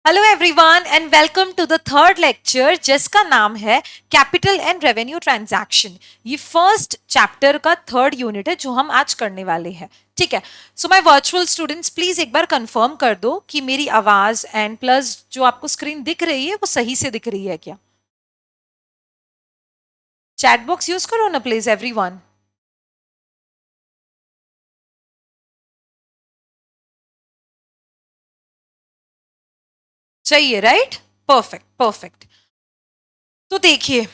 Hello everyone and welcome to the third lecture जिसका नाम है कैपिटल एंड रेवेन्यू ट्रांजैक्शन। ये फर्स्ट चैप्टर का थर्ड यूनिट है जो हम आज करने वाले हैं। ठीक है, so my virtual students please एक बार कंफर्म कर दो कि मेरी आवाज एंड प्लस जो आपको स्क्रीन दिख रही है वो सही से दिख रही है क्या। चैट बॉक्स यूज करो ना प्लीज एवरीवन। चाहिए राइट। Perfect perfect. तो देखिए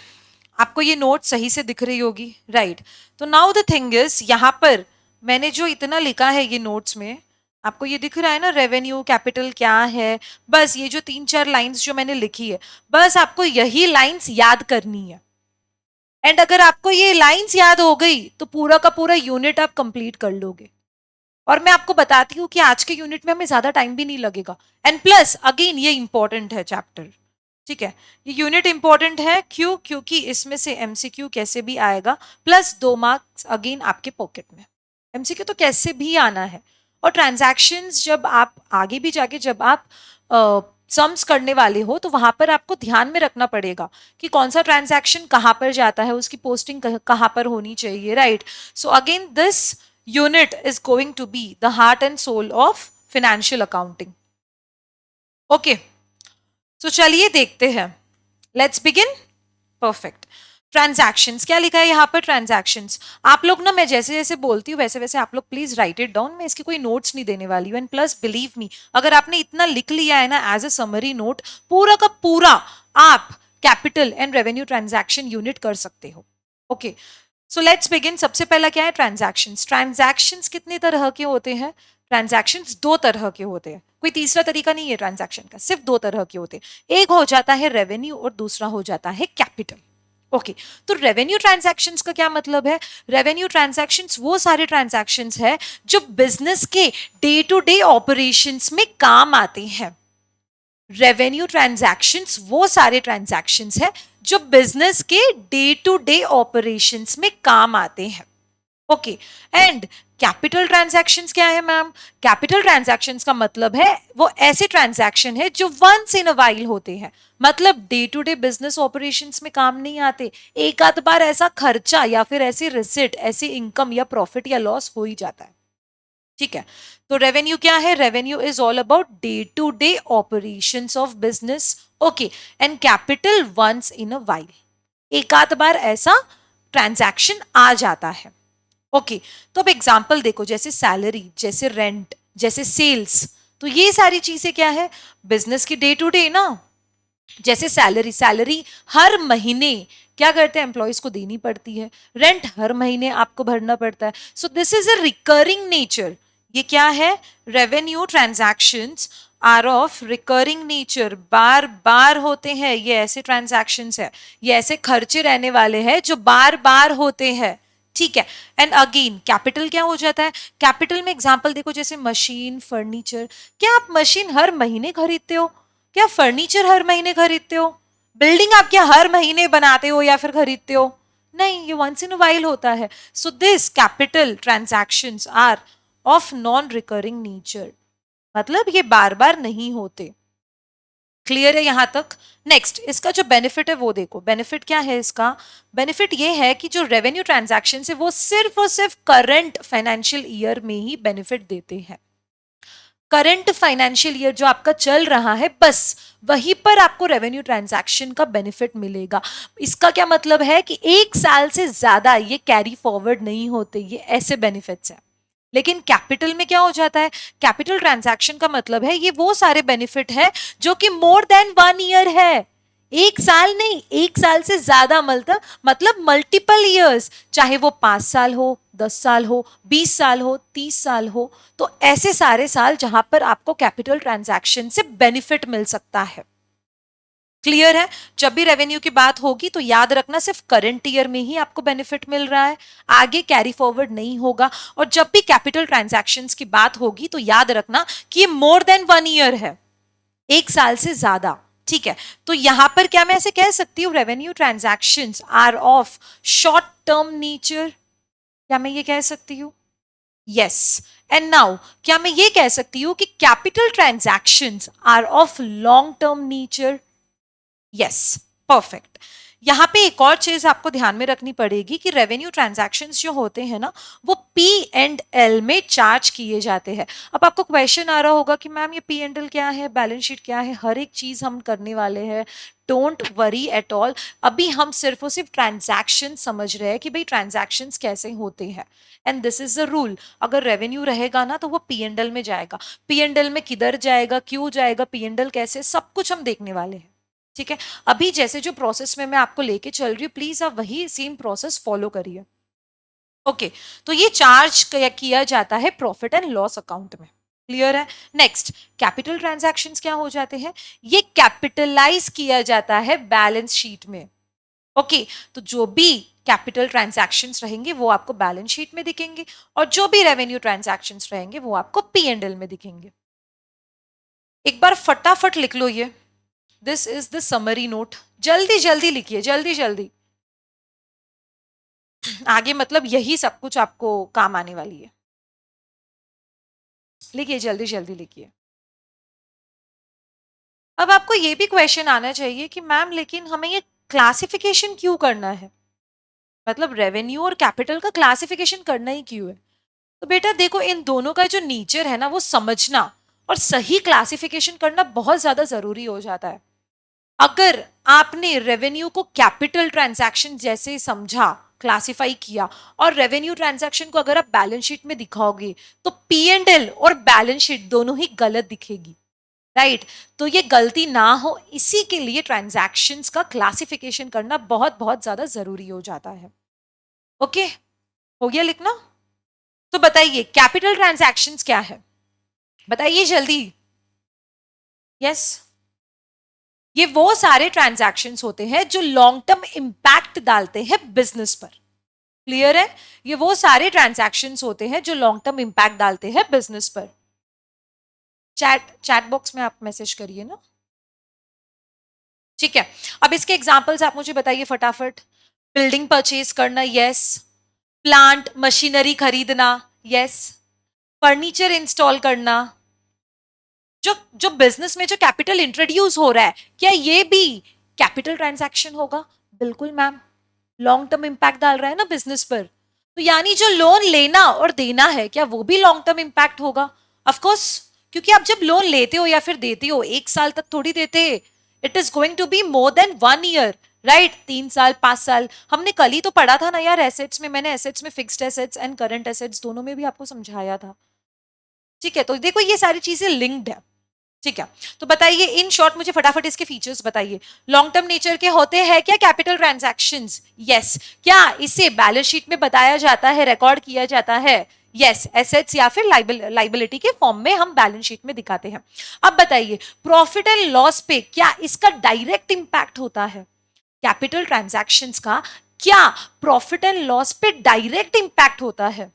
आपको ये नोट सही से दिख रही होगी राइट। तो नाउ द थिंग इज यहाँ पर मैंने जो इतना लिखा है ये नोट्स में आपको ये दिख रहा है ना, रेवेन्यू कैपिटल क्या है। बस ये जो 3-4 लाइंस जो मैंने लिखी है बस आपको यही लाइंस याद करनी है। एंड अगर आपको ये लाइंस याद हो गई तो पूरा का पूरा यूनिट आप कंप्लीट कर लोगे। और मैं आपको बताती हूँ कि आज के यूनिट में हमें ज्यादा टाइम भी नहीं लगेगा। एंड प्लस अगेन ये इंपॉर्टेंट है चैप्टर। ठीक है, ये यूनिट इंपॉर्टेंट है क्यों, क्योंकि इसमें से एमसीक्यू कैसे भी आएगा प्लस 2 मार्क्स अगेन आपके पॉकेट में। एमसीक्यू तो कैसे भी आना है। और ट्रांजैक्शंस जब आप आगे भी जाके जब आप सम्स करने वाले हो तो वहां पर आपको ध्यान में रखना पड़ेगा कि कौन सा ट्रांजैक्शन कहाँ पर जाता है, उसकी पोस्टिंग कहाँ पर होनी चाहिए right. So again this unit is going to be the heart and soul of financial accounting. Okay, तो चलिए देखते हैं। Let's begin. परफेक्ट। ट्रांजैक्शंस क्या लिखा है यहाँ पर, ट्रांजैक्शंस। आप लोग ना, मैं जैसे जैसे बोलती हूँ वैसे वैसे आप लोग प्लीज राइट इट डाउन। मैं इसकी कोई नोट्स नहीं देने वाली हूँ। एंड प्लस बिलीव मी, अगर आपने इतना लिख लिया है ना एज अ समरी नोट, पूरा का पूरा आप capital and revenue transaction unit कर सकते हो। Okay, so let's begin. सबसे पहला क्या है, ट्रांजैक्शंस। ट्रांजैक्शंस कितने तरह के होते हैं? ट्रांजैक्शंस 2 तरह के होते हैं, कोई तीसरा तरीका नहीं है ट्रांजैक्शन का, सिर्फ 2 तरह के होते हैं। एक हो जाता है रेवेन्यू और दूसरा हो जाता है कैपिटल। ओके, तो रेवेन्यू ट्रांजैक्शंस का क्या मतलब है? रेवेन्यू ट्रांजैक्शंस वो सारे ट्रांजैक्शंस है जो बिजनेस के डे टू डे ऑपरेशंस में काम आते हैं। रेवेन्यू ट्रांजैक्शंस वो सारे ट्रांजैक्शंस है जो बिजनेस के डे टू डे ऑपरेशंस में काम आते हैं। ओके, एंड कैपिटल ट्रांजैक्शंस क्या है मैम? कैपिटल ट्रांजैक्शंस का मतलब है वो ऐसे ट्रांजैक्शन है जो वंस इन अ वाइल होते हैं, मतलब day to day business operations में काम नहीं आते। एक आध बार ऐसा खर्चा या फिर ऐसी रिसिट, ऐसी इनकम या प्रॉफिट या लॉस हो ही जाता है। ठीक है, तो रेवेन्यू क्या है? Revenue is all about day to day operations of business. Okay, and capital once in a while, एक आध बार ऐसा ट्रांजैक्शन आ जाता है। ओके, तो अब एग्जांपल देखो, जैसे सैलरी, जैसे रेंट, जैसे सेल्स, तो ये सारी चीजें क्या है? बिजनेस की डे टू डे ना। जैसे सैलरी, सैलरी हर महीने क्या करते हैं, एम्प्लॉयज को देनी पड़ती है। रेंट हर महीने आपको भरना पड़ता है। So this is a recurring nature. ये क्या है? Revenue transactions are of recurring nature, बार बार होते हैं। ये ऐसे ट्रांजैक्शंस है, ये ऐसे खर्चे रहने वाले हैं जो बार बार होते हैं। ठीक है, एंड अगेन कैपिटल क्या हो जाता है? कैपिटल में एग्जांपल देखो, जैसे मशीन, फर्नीचर। क्या आप मशीन हर महीने खरीदते हो? क्या फर्नीचर हर महीने खरीदते हो? बिल्डिंग आप क्या हर महीने बनाते हो या फिर खरीदते हो? नहीं, ये वंस इन अ वाइल होता है। So this capital transactions are of non recurring nature, मतलब ये बार बार नहीं होते। क्लियर है यहां तक? नेक्स्ट, इसका जो बेनिफिट है वो देखो। बेनिफिट क्या है इसका? बेनिफिट ये है कि जो रेवेन्यू ट्रांजैक्शन है वो सिर्फ और सिर्फ करंट फाइनेंशियल ईयर में ही बेनिफिट देते हैं। करंट फाइनेंशियल ईयर जो आपका चल रहा है बस वहीं पर आपको रेवेन्यू ट्रांजैक्शन का बेनिफिट मिलेगा। इसका क्या मतलब है कि 1 साल से ज्यादा ये कैरी फॉरवर्ड नहीं होते, ये ऐसे बेनिफिट्स हैं। लेकिन कैपिटल में क्या हो जाता है? कैपिटल ट्रांजैक्शन का मतलब है ये वो सारे बेनिफिट है जो कि मोर देन 1 ईयर है। 1 साल नहीं, 1 साल से ज्यादा, मतलब मल्टीपल ईयर्स, चाहे वो 5 साल हो, 10 साल हो, 20 साल हो, 30 साल हो। तो ऐसे सारे साल जहां पर आपको कैपिटल ट्रांजैक्शन से बेनिफिट मिल सकता है। क्लियर है? जब भी रेवेन्यू की बात होगी तो याद रखना सिर्फ करंट ईयर में ही आपको बेनिफिट मिल रहा है, आगे कैरी फॉरवर्ड नहीं होगा। और जब भी कैपिटल ट्रांजैक्शंस की बात होगी तो याद रखना कि ये मोर देन 1 ईयर है, 1 साल से ज्यादा। ठीक है, तो यहां पर क्या मैं ऐसे कह सकती हूँ, revenue transactions are of short term nature? क्या मैं ये कह सकती हूँ? यस। एंड नाउ क्या मैं ये कह सकती हूं कि capital transactions are of long term nature? Yes, perfect. यहां पे एक और चीज आपको ध्यान में रखनी पड़ेगी कि रेवेन्यू ट्रांजैक्शंस जो होते हैं ना, वो पी एंड एल में चार्ज किए जाते हैं। अब आपको क्वेश्चन आ रहा होगा कि मैम ये पी एंड एल क्या है, बैलेंस शीट क्या है, हर एक चीज हम करने वाले हैं। Don't worry at all. अभी हम सिर्फ और सिर्फ ट्रांजैक्शन समझ रहे हैं कि भाई ट्रांजैक्शंस कैसे होते हैं, and this is the rule. अगर रेवेन्यू रहेगा ना तो वो पी एंड एल में जाएगा। पी एंड एल में किधर जाएगा, क्यों जाएगा, पी एंड एल कैसे, सब कुछ हम देखने वाले हैं। ठीक है, अभी जैसे जो प्रोसेस में मैं आपको लेके चल रही हूँ, प्लीज आप वही सेम प्रोसेस फॉलो करिए। ओके, तो ये चार्ज किया जाता है प्रॉफिट एंड लॉस अकाउंट में। क्लियर है? नेक्स्ट, कैपिटल ट्रांजैक्शंस क्या हो जाते हैं? ये कैपिटलाइज किया जाता है बैलेंस शीट में। ओके, तो जो भी कैपिटल ट्रांजैक्शंस रहेंगे वो आपको बैलेंस शीट में दिखेंगे, और जो भी रेवेन्यू ट्रांजैक्शंस रहेंगे वो आपको पी एंड एल में दिखेंगे। एक बार फटाफट लिख लो ये, this is the summary note. जल्दी जल्दी लिखिए, जल्दी जल्दी। आगे मतलब यही सब कुछ आपको काम आने वाली है। लिखिए, जल्दी जल्दी लिखिए। अब आपको ये भी क्वेश्चन आना चाहिए कि मैम लेकिन हमें ये क्लासिफिकेशन क्यों करना है, मतलब रेवेन्यू और कैपिटल का क्लासिफिकेशन करना ही क्यों है? तो बेटा देखो, इन दोनों का जो नेचर है ना वो समझना और सही क्लासिफिकेशन करना बहुत ज्यादा जरूरी हो जाता है। अगर आपने रेवेन्यू को कैपिटल ट्रांजैक्शन जैसे समझा, क्लासिफाई किया, और रेवेन्यू ट्रांजैक्शन को अगर आप बैलेंस शीट में दिखाओगे तो पी एंड एल और बैलेंस शीट दोनों ही गलत दिखेगी। राइट, तो ये गलती ना हो इसी के लिए ट्रांजैक्शंस का क्लासिफिकेशन करना बहुत बहुत ज्यादा जरूरी हो जाता है। ओके, हो गया लिखना? तो बताइए कैपिटल ट्रांजैक्शंस क्या है, बताइए जल्दी। यस, ये वो सारे ट्रांजैक्शंस होते हैं जो लॉन्ग टर्म इंपैक्ट डालते हैं बिजनेस पर। क्लियर है? ये वो सारे ट्रांजैक्शंस होते हैं जो लॉन्ग टर्म इंपैक्ट डालते हैं बिजनेस पर। चैट बॉक्स में आप मैसेज करिए ना। ठीक है, अब इसके एग्जांपल्स आप मुझे बताइए फटाफट। बिल्डिंग परचेज करना, यस। प्लांट मशीनरी खरीदना, यस। फर्नीचर इंस्टॉल करना। जो जो बिजनेस में जो कैपिटल इंट्रोड्यूस हो रहा है, क्या ये भी कैपिटल ट्रांजैक्शन होगा? बिल्कुल मैम, लॉन्ग टर्म इंपैक्ट डाल रहा है ना बिजनेस पर। तो यानी जो लोन लेना और देना है, क्या वो भी लॉन्ग टर्म इंपैक्ट होगा? ऑफ कोर्स, क्योंकि आप जब लोन लेते हो या फिर देते हो, एक साल तक थोड़ी देते, it is going to be more than 1 year. Right, 3 साल 5 साल। हमने कल ही तो पढ़ा था ना यार एसेट्स में, मैंने एसेट्स में fixed assets and current assets दोनों में भी आपको समझाया था। ठीक है, तो देखो ये सारी चीजें लिंक्ड है। ठीक है, तो बताइए इन शॉर्ट मुझे फटाफट इसके फीचर्स बताइए। लॉन्ग टर्म नेचर के होते हैं क्या कैपिटल ट्रांजैक्शंस? यस। क्या इसे बैलेंस शीट में बताया जाता है, रिकॉर्ड किया जाता है? यस, एसेट्स या फिर लाइबिलिटी के फॉर्म में हम बैलेंस शीट में दिखाते हैं। अब बताइए प्रॉफिट एंड लॉस पे क्या इसका डायरेक्ट इंपैक्ट होता है? कैपिटल ट्रांजैक्शंस का क्या प्रॉफिट एंड लॉस पे डायरेक्ट इंपैक्ट होता है?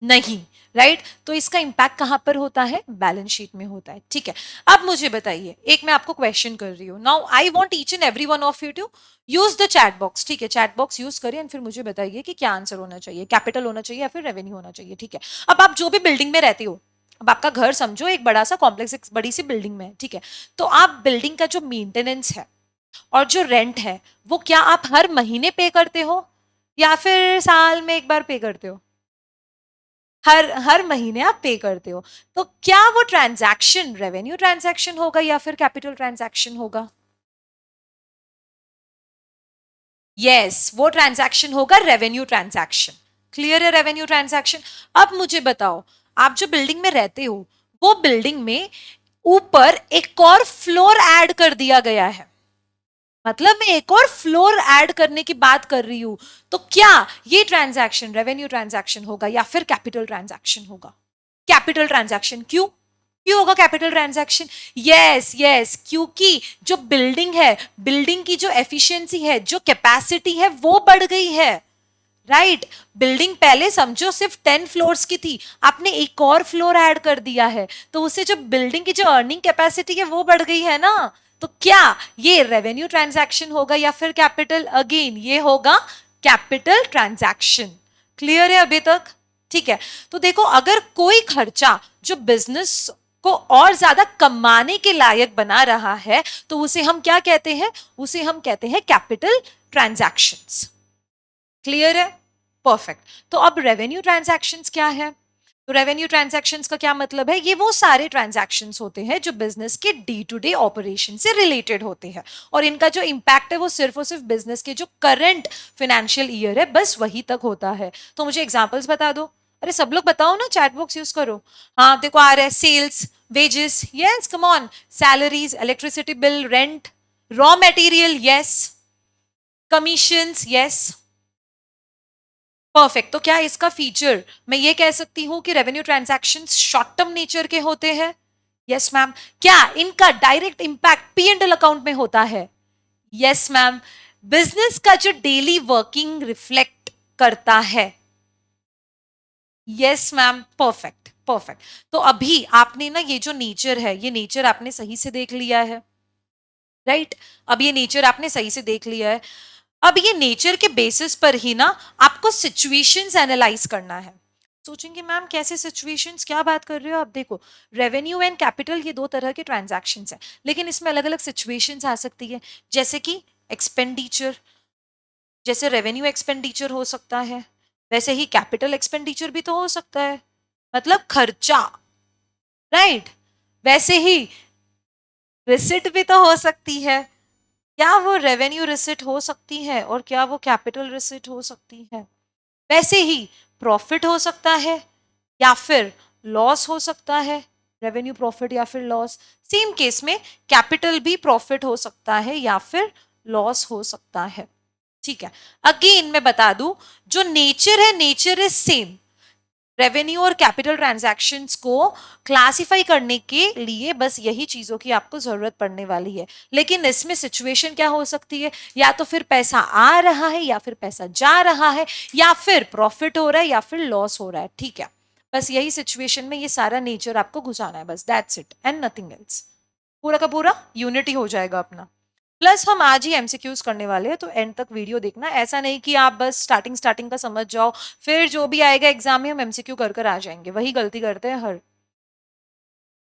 नहीं। राइट, तो इसका इंपैक्ट कहां पर होता है? बैलेंस शीट में होता है। ठीक है, अब मुझे बताइए, एक मैं आपको क्वेश्चन कर रही हूं। Now I want each and every one of you to use the chat box. ठीक है, चैट बॉक्स यूज करिए एंड फिर मुझे बताइए कि क्या आंसर होना चाहिए, कैपिटल होना चाहिए या फिर रेवेन्यू होना चाहिए। ठीक है, अब आप जो भी बिल्डिंग में रहते हो, अब आपका घर समझो एक बड़ा सा कॉम्प्लेक्स, एक बड़ी सी बिल्डिंग में है। ठीक है, तो आप बिल्डिंग का जो मेंटेनेंस है और जो रेंट है वो क्या आप हर महीने पे करते हो या फिर साल में एक बार पे करते हो? हर हर महीने आप पे करते हो। तो क्या वो ट्रांजैक्शन रेवेन्यू ट्रांजैक्शन होगा या फिर कैपिटल ट्रांजैक्शन होगा? यस, वो ट्रांजैक्शन होगा रेवेन्यू ट्रांजैक्शन। क्लियर है? Revenue transaction. अब मुझे बताओ, आप जो बिल्डिंग में रहते हो वो बिल्डिंग में ऊपर एक और फ्लोर ऐड कर दिया गया है, मतलब मैं एक और फ्लोर ऐड करने की बात कर रही हूं। तो क्या ये ट्रांजैक्शन रेवेन्यू ट्रांजैक्शन होगा या फिर कैपिटल ट्रांजैक्शन होगा? Capital transaction. क्यों क्यों होगा कैपिटल ट्रांजैक्शन? यस यस, क्योंकि जो बिल्डिंग है, बिल्डिंग की जो एफिशिएंसी है, जो कैपेसिटी है वो बढ़ गई है। राइट, बिल्डिंग पहले समझो सिर्फ 10 फ्लोर्स की थी, आपने एक और फ्लोर ऐड कर दिया है, तो उससे जो बिल्डिंग की जो अर्निंग कैपेसिटी है वो बढ़ गई है ना। तो क्या ये रेवेन्यू ट्रांजैक्शन होगा या फिर कैपिटल? अगेन ये होगा कैपिटल ट्रांजैक्शन। क्लियर है अभी तक? ठीक है। तो देखो, अगर कोई खर्चा जो बिजनेस को और ज्यादा कमाने के लायक बना रहा है तो उसे हम क्या कहते हैं? उसे हम कहते हैं कैपिटल ट्रांजैक्शंस। क्लियर है? परफेक्ट। तो अब रेवेन्यू ट्रांजैक्शंस क्या है? तो रेवेन्यू ट्रांजैक्शंस का क्या मतलब है? ये वो सारे ट्रांजैक्शंस होते हैं जो बिजनेस के डे टू डे ऑपरेशन से रिलेटेड होते हैं, और इनका जो इंपैक्ट है वो सिर्फ और सिर्फ बिजनेस के जो करंट फाइनेंशियल ईयर है बस वही तक होता है। तो मुझे एग्जांपल्स बता दो। अरे सब लोग बताओ ना, चैट बॉक्स यूज करो। हाँ देखो आ रहा है, sales, wages, yes come on, salaries, electricity bill, rent, raw material, yes, commissions, yes. Perfect. तो क्या इसका फीचर मैं ये कह सकती हूं कि revenue transactions short term nature के होते हैं? Yes ma'am. क्या इनका direct impact P and L account में होता है? Yes ma'am. बिजनेस का जो डेली वर्किंग रिफ्लेक्ट करता है? Yes ma'am. Perfect perfect. तो अभी आपने ना ये जो नेचर है, ये नेचर आपने सही से देख लिया है, राइट? अब ये नेचर आपने सही से देख लिया है। अब ये नेचर के बेसिस पर ही ना आपको सिचुएशंस एनालाइज करना है। सोचेंगे मैम कैसे सिचुएशंस, क्या बात कर रहे हो आप? देखो, रेवेन्यू एंड कैपिटल ये दो तरह के ट्रांजैक्शंस हैं, लेकिन इसमें अलग अलग सिचुएशंस आ सकती है। जैसे कि एक्सपेंडिचर, जैसे रेवेन्यू एक्सपेंडिचर हो सकता है, वैसे ही कैपिटल एक्सपेंडिचर भी तो हो सकता है, मतलब खर्चा, राइट? वैसे ही रिसिट भी तो हो सकती है। क्या वो रेवेन्यू रिसिट हो सकती है और क्या वो कैपिटल रिसिट हो सकती है? वैसे ही प्रॉफिट हो सकता है या फिर लॉस हो सकता है, रेवेन्यू प्रॉफिट या फिर लॉस। सेम केस में कैपिटल भी प्रॉफिट हो सकता है या फिर लॉस हो सकता है। ठीक है। अगेन मैं बता दूं, जो नेचर है, नेचर इज सेम। रेवेन्यू और कैपिटल ट्रांजैक्शंस को क्लासिफाई करने के लिए बस यही चीजों की आपको जरूरत पड़ने वाली है, लेकिन इसमें सिचुएशन क्या हो सकती है? या तो फिर पैसा आ रहा है या फिर पैसा जा रहा है, या फिर प्रॉफिट हो रहा है या फिर लॉस हो रहा है। ठीक है, बस यही सिचुएशन में ये सारा नेचर आपको घुसाना है, बस that's it and nothing else. पूरा का पूरा यूनिटी हो जाएगा अपना। प्लस हम आज ही एमसीक्यूज करने वाले हैं, तो एंड तक वीडियो देखना। ऐसा नहीं कि आप बस स्टार्टिंग स्टार्टिंग का समझ जाओ, फिर जो भी आएगा एग्जाम में हम एमसीक्यू कर कर आ जाएंगे। वही गलती करते हैं हर।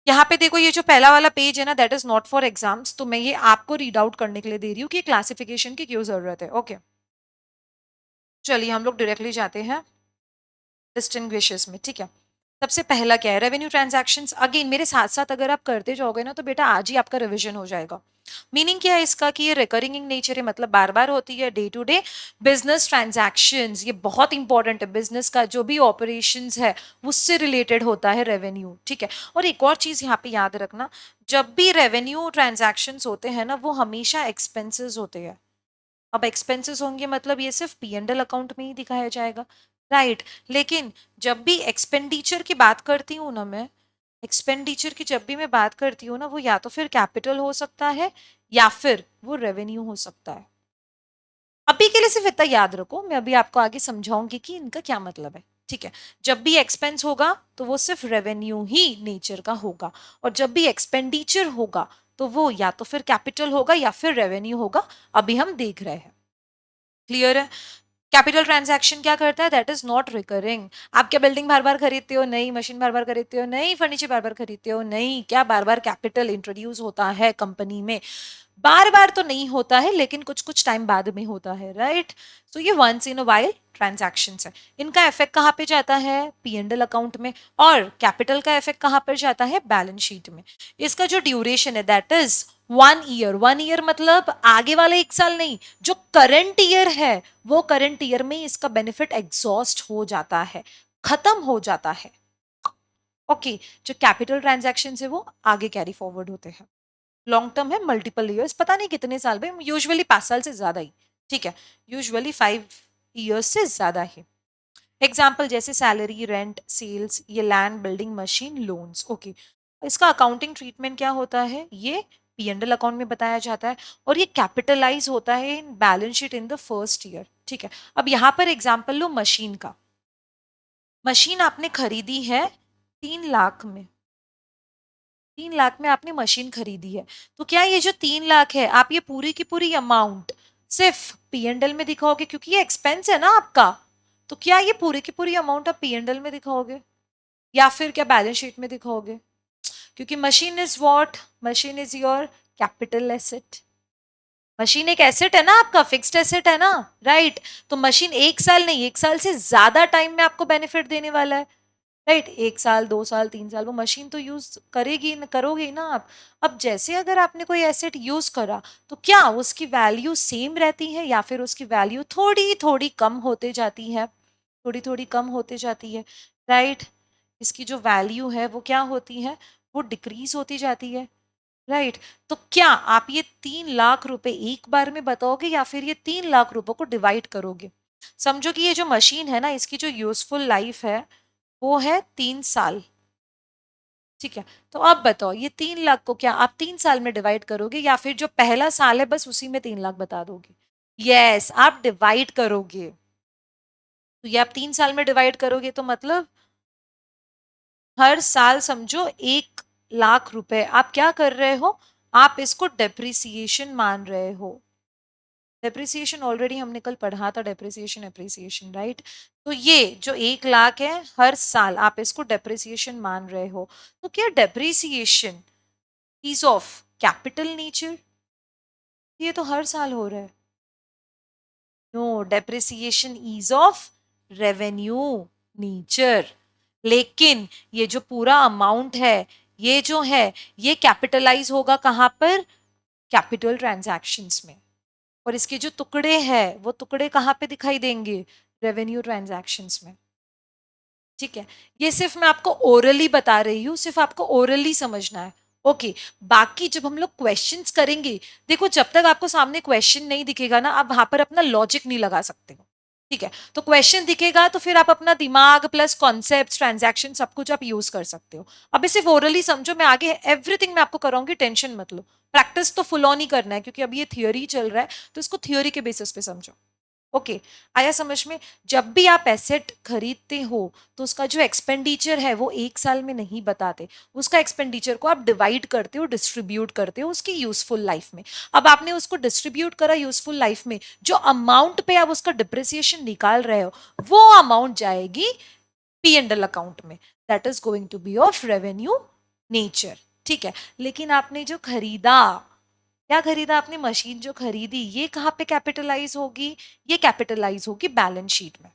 यहाँ पे देखो, ये जो पहला वाला पेज है ना, that is not for exams, तो मैं ये आपको रीड आउट करने के लिए दे रही हूँ कि क्लासिफिकेशन की क्यों जरूरत है। ओके, चलिए हम लोग डायरेक्टली जाते हैं डिस्टिंग्विशेस में। ठीक है, सबसे पहला क्या है? Revenue transactions. अगेन मेरे साथ साथ अगर आप करते जाओगे ना तो बेटा आज ही आपका रिवीजन हो जाएगा। मीनिंग क्या है इसका? कि ये रिकरिंग इन नेचर है, मतलब बार बार होती है, day to day business transactions. ये बहुत इंपॉर्टेंट है, बिजनेस का जो भी ऑपरेशंस है उससे रिलेटेड होता है रेवेन्यू। ठीक है। और एक और चीज यहाँ पे याद रखना, जब भी रेवेन्यू ट्रांजैक्शंस होते हैं ना, वो हमेशा एक्सपेंसेस होते हैं। अब एक्सपेंसेस होंगे मतलब ये सिर्फ पी एंड एल अकाउंट में ही दिखाया जाएगा, राइट? लेकिन जब भी एक्सपेंडिचर की बात करती हूँ ना मैं, एक्सपेंडिचर की जब भी मैं बात करती हूँ ना, वो या तो फिर कैपिटल हो सकता है या फिर वो रेवेन्यू हो सकता है। अभी के लिए सिर्फ इतना याद रखो, मैं अभी आपको आगे समझाऊंगी कि इनका क्या मतलब है। ठीक है, जब भी एक्सपेंस होगा तो वो सिर्फ रेवेन्यू ही नेचर का होगा, और जब भी एक्सपेंडिचर होगा तो वो या तो फिर कैपिटल होगा या फिर रेवेन्यू होगा। अभी हम देख रहे हैं। क्लियर है? कैपिटल ट्रांजैक्शन क्या करता है? That is not recurring. आप क्या बिल्डिंग बार बार खरीदते हो? नहीं। मशीन बार बार खरीदते हो? नहीं। फर्नीचर बार बार खरीदते हो? नहीं। क्या बार बार कैपिटल इंट्रोड्यूस होता है कंपनी में? बार बार तो नहीं होता है, लेकिन कुछ कुछ टाइम बाद में होता है, राइट? तो ये once in a while transaction है। इनका इफेक्ट कहाँ पे जाता है? पी एंड एल अकाउंट में। और कैपिटल का इफेक्ट कहाँ पर जाता है? बैलेंस शीट में। इसका जो ड्यूरेशन है दैट इज 1 ईयर। 1 ईयर मतलब आगे वाले 1 साल नहीं, जो करंट ईयर है वो करंट ईयर में इसका बेनिफिट एग्जॉस्ट हो जाता है, खत्म हो जाता है। ओके, जो कैपिटल ट्रांजैक्शन है वो आगे कैरी फॉरवर्ड होते हैं। लॉन्ग टर्म है, मल्टीपल ईयर्स, पता नहीं कितने साल में, यूजुअली 5 साल से ज्यादा ही। ठीक है, यूजुअली 5 ईयर्स से ज्यादा ही। एग्जाम्पल जैसे सैलरी, रेंट, सेल्स, ये land, building, machine, loans. Okay, इसका अकाउंटिंग ट्रीटमेंट क्या होता है? ये पी एंड एल अकाउंट में बताया जाता है, और ये कैपिटलाइज होता है इन balance sheet in the first year. ठीक है, अब यहाँ पर एग्जाम्पल लो मशीन का। मशीन आपने खरीदी है 3 लाख में। 3 लाख में आपने मशीन खरीदी है, तो क्या ये जो 3 लाख है, आप ये पूरी की पूरी अमाउंट सिर्फ पी एंड एल में दिखाओगे? क्योंकि ये एक्सपेंस है ना आपका, तो क्या ये पूरी की पूरी अमाउंट आप P&L में दिखाओगे या फिर क्या बैलेंस शीट में दिखाओगे? क्योंकि machine is what, machine is your capital asset. Machine एक एसेट है ना, आपका फिक्स्ड एसेट है ना, राइट? तो मशीन 1 साल नहीं, 1 साल से ज्यादा टाइम में आपको बेनिफिट देने वाला है, राइट? 1 साल, 2 साल, 3 साल वो मशीन तो यूज करेगी न, करोगे ही ना आप। अब जैसे अगर आपने कोई एसेट यूज करा तो क्या उसकी वैल्यू सेम रहती है या फिर उसकी वैल्यू थोड़ी थोड़ी कम होते जाती है, थोड़ी थोड़ी कम होते जाती है, राइट? इसकी जो वैल्यू है वो क्या होती है, वो डिक्रीज होती जाती है, राइट? तो क्या आप ये 3 लाख रुपए एक बार में बताओगे या फिर ये 3 लाख रुपए को डिवाइड करोगे? समझो कि ये जो मशीन है ना, इसकी जो यूजफुल लाइफ है वो है 3 साल, ठीक है? तो अब बताओ ये 3 लाख को क्या आप 3 साल में डिवाइड करोगे या फिर जो पहला साल है बस उसी में 3 लाख बता दोगे? यस, आप डिवाइड करोगे। तो ये आप 3 साल में डिवाइड करोगे तो मतलब हर साल समझो 1 लाख रुपए आप क्या कर रहे हो, आप इसको डेप्रिसिएशन मान रहे हो। डेप्रिसिएशन ऑलरेडी हमने कल पढ़ा था, डेप्रिसिएशन एप्रिसिएशन, राइट? तो ये जो 1 लाख है हर साल आप इसको डेप्रिसिएशन मान रहे हो, तो क्या depreciation is of capital nature? ये तो हर साल हो रहा है। No, depreciation is of revenue nature. लेकिन ये जो पूरा अमाउंट है ये जो है ये कैपिटलाइज होगा कहां पर, कैपिटल ट्रांजैक्शंस में। और इसके जो टुकड़े हैं वो टुकड़े कहाँ पे दिखाई देंगे, रेवेन्यू ट्रांजैक्शंस में, ठीक है? ये सिर्फ मैं आपको ओरली बता रही हूँ, सिर्फ आपको ओरली समझना है, ओके? बाकी जब हम लोग क्वेश्चंस करेंगे, देखो जब तक आपको सामने क्वेश्चन नहीं दिखेगा ना आप वहां पर अपना लॉजिक नहीं लगा सकते हो, ठीक है? तो क्वेश्चन दिखेगा तो फिर आप अपना दिमाग प्लस कॉन्सेप्ट ट्रांजैक्शन सब कुछ आप यूज कर सकते हो। अभी सिर्फ ओरली समझो, मैं आगे एवरीथिंग मैं आपको कराऊंगी, टेंशन मत लो। प्रैक्टिस तो फुल ऑन ही करना है क्योंकि अभी ये थियोरी चल रहा है, तो इसको थियोरी के बेसिस पे समझो, ओके? आया समझ में? जब भी आप एसेट खरीदते हो तो उसका जो एक्सपेंडिचर है वो 1 साल में नहीं बताते, उसका एक्सपेंडिचर को आप डिवाइड करते हो, डिस्ट्रीब्यूट करते हो उसकी यूजफुल लाइफ में। अब आपने उसको डिस्ट्रीब्यूट करा यूजफुल लाइफ में, जो अमाउंट पे आप उसका डिप्रिसिएशन निकाल रहे हो वो अमाउंट जाएगी P&L अकाउंट में, that is going to be of revenue nature, ठीक है? लेकिन आपने जो खरीदा, क्या खरीदा आपने, मशीन जो खरीदी, ये कहाँ पे कैपिटलाइज होगी, ये कैपिटलाइज होगी बैलेंस शीट में,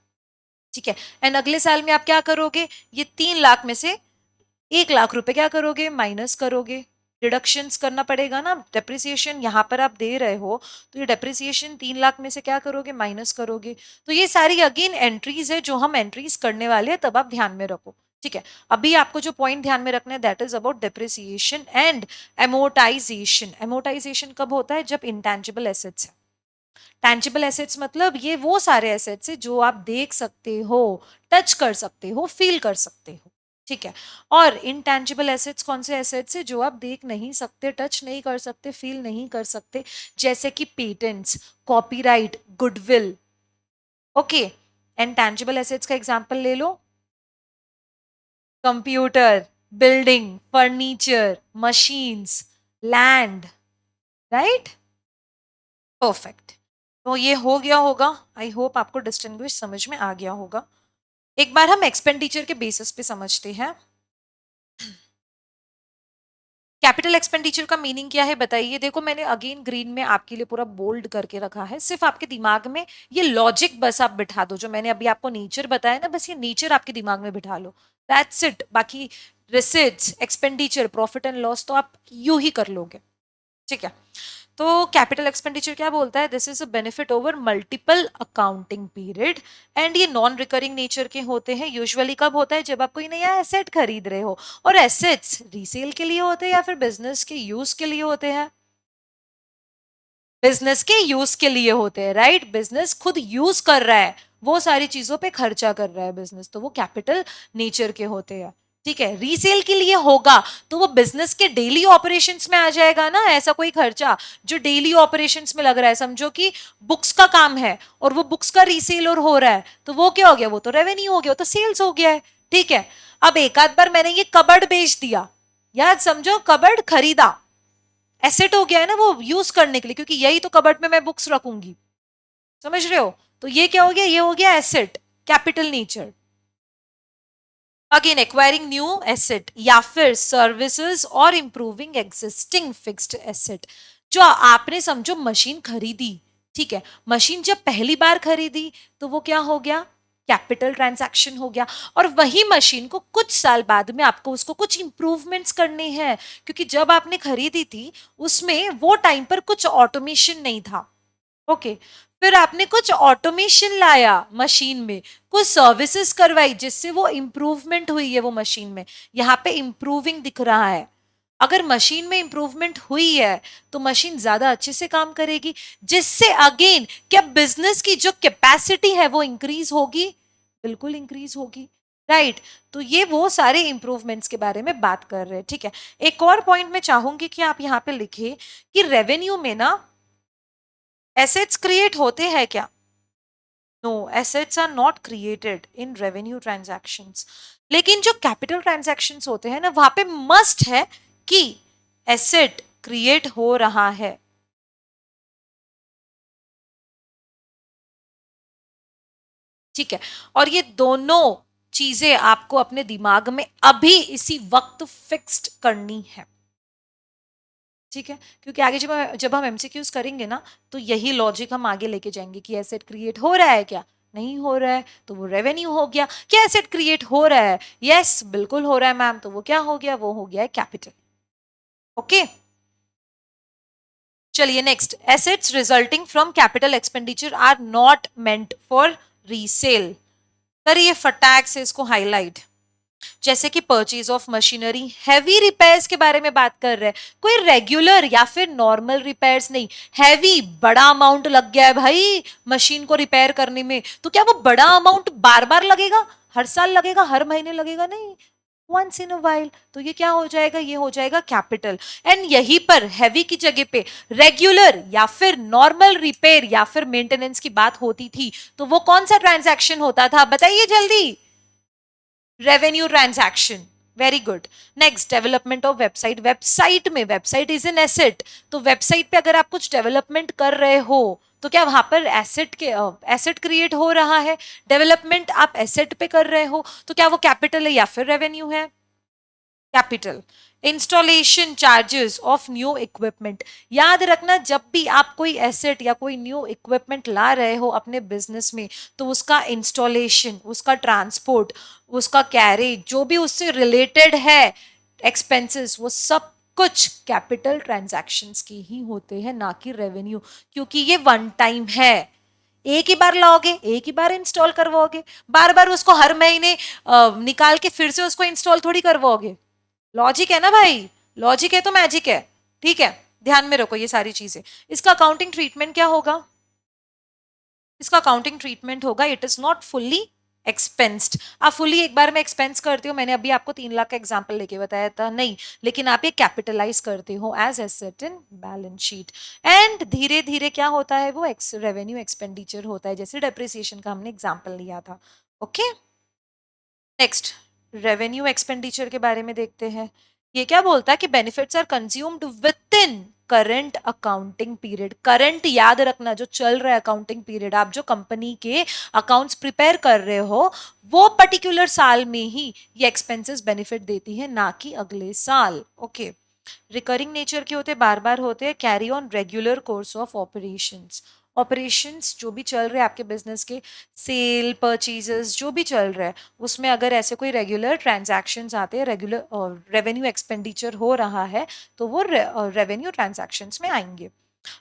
ठीक है? एंड अगले साल में आप क्या करोगे, ये 3 लाख में से 1 लाख रुपए क्या करोगे, माइनस करोगे, डिडक्शंस करना पड़ेगा ना। डेप्रिसिएशन यहाँ पर आप दे रहे हो तो ये डेप्रिसिएशन 3 लाख में से क्या करोगे, माइनस करोगे। तो ये सारी अगेन एंट्रीज है जो हम एंट्रीज करने वाले हैं, तब आप ध्यान में रखो, ठीक है? अभी आपको जो पॉइंट ध्यान में रखना है that is about depreciation and amortisation. Amortisation कब होता है, जब इंटेंजिबल एसेट्स है। टैंजिबल एसेट्स मतलब ये वो सारे एसेट्स है जो आप देख सकते हो, टच कर सकते हो, फील कर सकते हो, ठीक है? और इनटैंजिबल एसेट्स कौन से एसेट्स है, जो आप देख नहीं सकते, टच नहीं कर सकते, फील नहीं कर सकते, जैसे कि patents, copyright, goodwill, okay? Intangible assets का एग्जांपल ले लो, computer, building, furniture, machines, land, right? Perfect. तो ये हो गया होगा, आई होप आपको डिस्टिंग्विश समझ में आ गया होगा। एक बार हम एक्सपेंडिचर के बेसिस पे समझते हैं। कैपिटल एक्सपेंडिचर का मीनिंग क्या है बताइए? देखो मैंने अगेन ग्रीन में आपके लिए पूरा बोल्ड करके रखा है, सिर्फ आपके दिमाग में ये लॉजिक बस आप बिठा दो, जो मैंने अभी आपको नेचर बताया ना, बस ये नेचर आपके दिमाग में बिठा लो, दैट्स इट। बाकी receipts, expenditure, profit and loss तो आप यूं ही कर लोगे, ठीक है? तो कैपिटल एक्सपेंडिचर क्या बोलता है, this is a benefit over multiple accounting period, and ये नॉन रिकरिंग नेचर के होते हैं। यूजुअली कब होता है, जब आप कोई नया एसेट खरीद रहे हो, और एसेट्स रीसेल के लिए होते हैं या फिर बिजनेस के यूज के लिए होते हैं, बिजनेस के यूज के लिए होते हैं, राइट? बिजनेस खुद यूज कर रहा है, वो सारी चीजों पे खर्चा कर रहा है बिजनेस, तो वो कैपिटल नेचर के होते हैं, ठीक है? रीसेल के लिए होगा तो वो बिजनेस के डेली ऑपरेशंस में आ जाएगा ना, ऐसा कोई खर्चा जो डेली ऑपरेशंस में लग रहा है। समझो कि बुक्स का काम है और वो बुक्स का रीसेल और हो रहा है, तो वो क्या हो गया, वो तो रेवेन्यू हो गया, वो तो सेल्स हो गया है, ठीक है? अब एक आध बार मैंने ये कबर्ड बेच दिया, याद समझो, कबर्ड खरीदा, एसेट हो गया है ना वो यूज करने के लिए, क्योंकि यही तो कबर्ड में मैं बुक्स रखूंगी, समझ रहे हो? तो ये क्या हो गया, ये हो गया asset, capital nature, again acquiring new asset या फिर सर्विसेज और इंप्रूविंग एग्जिस्टिंग फिक्स्ड एसेट। जो आपने समझो मशीन खरीदी, ठीक है, मशीन जब पहली बार खरीदी तो वो क्या हो गया, कैपिटल ट्रांजैक्शन हो गया। और वही मशीन को कुछ साल बाद में आपको उसको कुछ इंप्रूवमेंट्स करने हैं, क्योंकि जब आपने खरीदी थी उसमें वो टाइम पर कुछ ऑटोमेशन नहीं था। ओके, फिर आपने कुछ ऑटोमेशन लाया मशीन में, कुछ सर्विसेज करवाई जिससे वो इंप्रूवमेंट हुई है वो मशीन में। यहाँ पे इंप्रूविंग दिख रहा है। अगर मशीन में इंप्रूवमेंट हुई है तो मशीन ज्यादा अच्छे से काम करेगी, जिससे अगेन क्या बिजनेस की जो कैपेसिटी है वो इंक्रीज होगी, बिल्कुल इंक्रीज होगी, राइट। तो ये वो सारे इंप्रूवमेंट्स के बारे में बात कर रहे हैं, ठीक है। एक और पॉइंट मैं चाहूंगी कि आप यहाँ पे लिखे कि रेवेन्यू में ना एसेट्स क्रिएट होते हैं क्या? No, assets are not created in revenue transactions. लेकिन जो कैपिटल ट्रांजैक्शंस होते हैं ना, वहां पे मस्ट है कि एसेट क्रिएट हो रहा है। ठीक है, और ये दोनों चीजें आपको अपने दिमाग में अभी इसी वक्त फिक्स्ड करनी है, ठीक है। क्योंकि आगे जब हम एमसीक्यूज करेंगे ना, तो यही लॉजिक हम आगे लेके जाएंगे कि एसेट क्रिएट हो रहा है क्या, नहीं हो रहा है तो वो रेवेन्यू हो गया। क्या एसेट क्रिएट हो रहा है? यस, बिल्कुल हो रहा है मैम, तो वो क्या हो गया, वो हो गया है कैपिटल। ओके, चलिए next, assets resulting from capital expenditure are not meant for resale. करिए फटाक से इसको हाईलाइट। जैसे कि purchase of machinery, heavy repairs के बारे में बात कर रहे हैं, कोई रेगुलर या फिर नॉर्मल रिपेयर्स नहीं, हैवी बड़ा अमाउंट लग गया है भाई मशीन को रिपेयर करने में, तो क्या वो बड़ा अमाउंट बार बार लगेगा, हर साल लगेगा, हर महीने लगेगा? नहीं, वंस इन अ वाइल। तो ये क्या हो जाएगा, ये हो जाएगा कैपिटल। एंड यहीं पर हैवी की जगह पे रेगुलर या फिर नॉर्मल रिपेयर या फिर मेंटेनेंस की बात होती थी, तो वो कौन सा ट्रांजैक्शन होता था, बताइए जल्दी? Revenue transaction, very good. Next, development of website. Website में, वेबसाइट इज एन एसेट, तो वेबसाइट पे अगर आप कुछ डेवलपमेंट कर रहे हो तो क्या वहां पर एसेट क्रिएट हो रहा है? डेवलपमेंट आप एसेट पे कर रहे हो, तो क्या वो कैपिटल है या फिर रेवेन्यू है? Capital. Installation charges of new equipment, याद रखना जब भी आप कोई एसेट या कोई न्यू इक्विपमेंट ला रहे हो अपने बिजनेस में, तो उसका इंस्टॉलेशन, उसका ट्रांसपोर्ट, उसका कैरेज, जो भी उससे रिलेटेड है एक्सपेंसेस, वो सब कुछ कैपिटल ट्रांजैक्शंस के ही होते हैं, ना कि रेवेन्यू। क्योंकि ये वन टाइम है, एक ही बार लाओगे, एक ही बार इंस्टॉल करवाओगे, बार बार उसको हर महीने निकाल के फिर से उसको इंस्टॉल थोड़ी करवाओगे। लॉजिक है ना भाई, लॉजिक है तो मैजिक है, ठीक है। ध्यान में रखो ये सारी चीजें। इसका अकाउंटिंग ट्रीटमेंट क्या होगा? इसका अकाउंटिंग ट्रीटमेंट होगा, इट इज नॉट फुल्ली एक्सपेंस्ड। आप फुल्ली एक बार में एक्सपेंस करते हो, मैंने अभी आपको 3 लाख का एग्जांपल लेके बताया था, नहीं, लेकिन आप ये कैपिटलाइज करते हो as asset in balance sheet. And धीरे धीरे क्या होता है, वो रेवेन्यू एक्सपेंडिचर होता है, जैसे डेप्रिसिएशन का हमने एग्जाम्पल लिया था। ओके, नेक्स्ट, रेवेन्यू एक्सपेंडिचर के बारे में देखते हैं। ये क्या बोलता है कि benefits are consumed within current accounting period. Current याद रखना, जो चल रहा है अकाउंटिंग पीरियड, आप जो कंपनी के अकाउंट्स प्रिपेयर कर रहे हो वो पर्टिकुलर साल में ही ये एक्सपेंसेस बेनिफिट देती है, ना कि अगले साल। ओके, रिकरिंग नेचर के होते, बार बार होते हैं, carry on regular course of operations. Operations जो भी चल रहे हैं आपके बिजनेस के, सेल परचेजेस जो भी चल रहा है, उसमें अगर ऐसे कोई रेगुलर ट्रांजैक्शंस आते हैं, रेगुलर रेवेन्यू एक्सपेंडिचर हो रहा है, तो वो रेवेन्यू ट्रांजैक्शंस में आएंगे।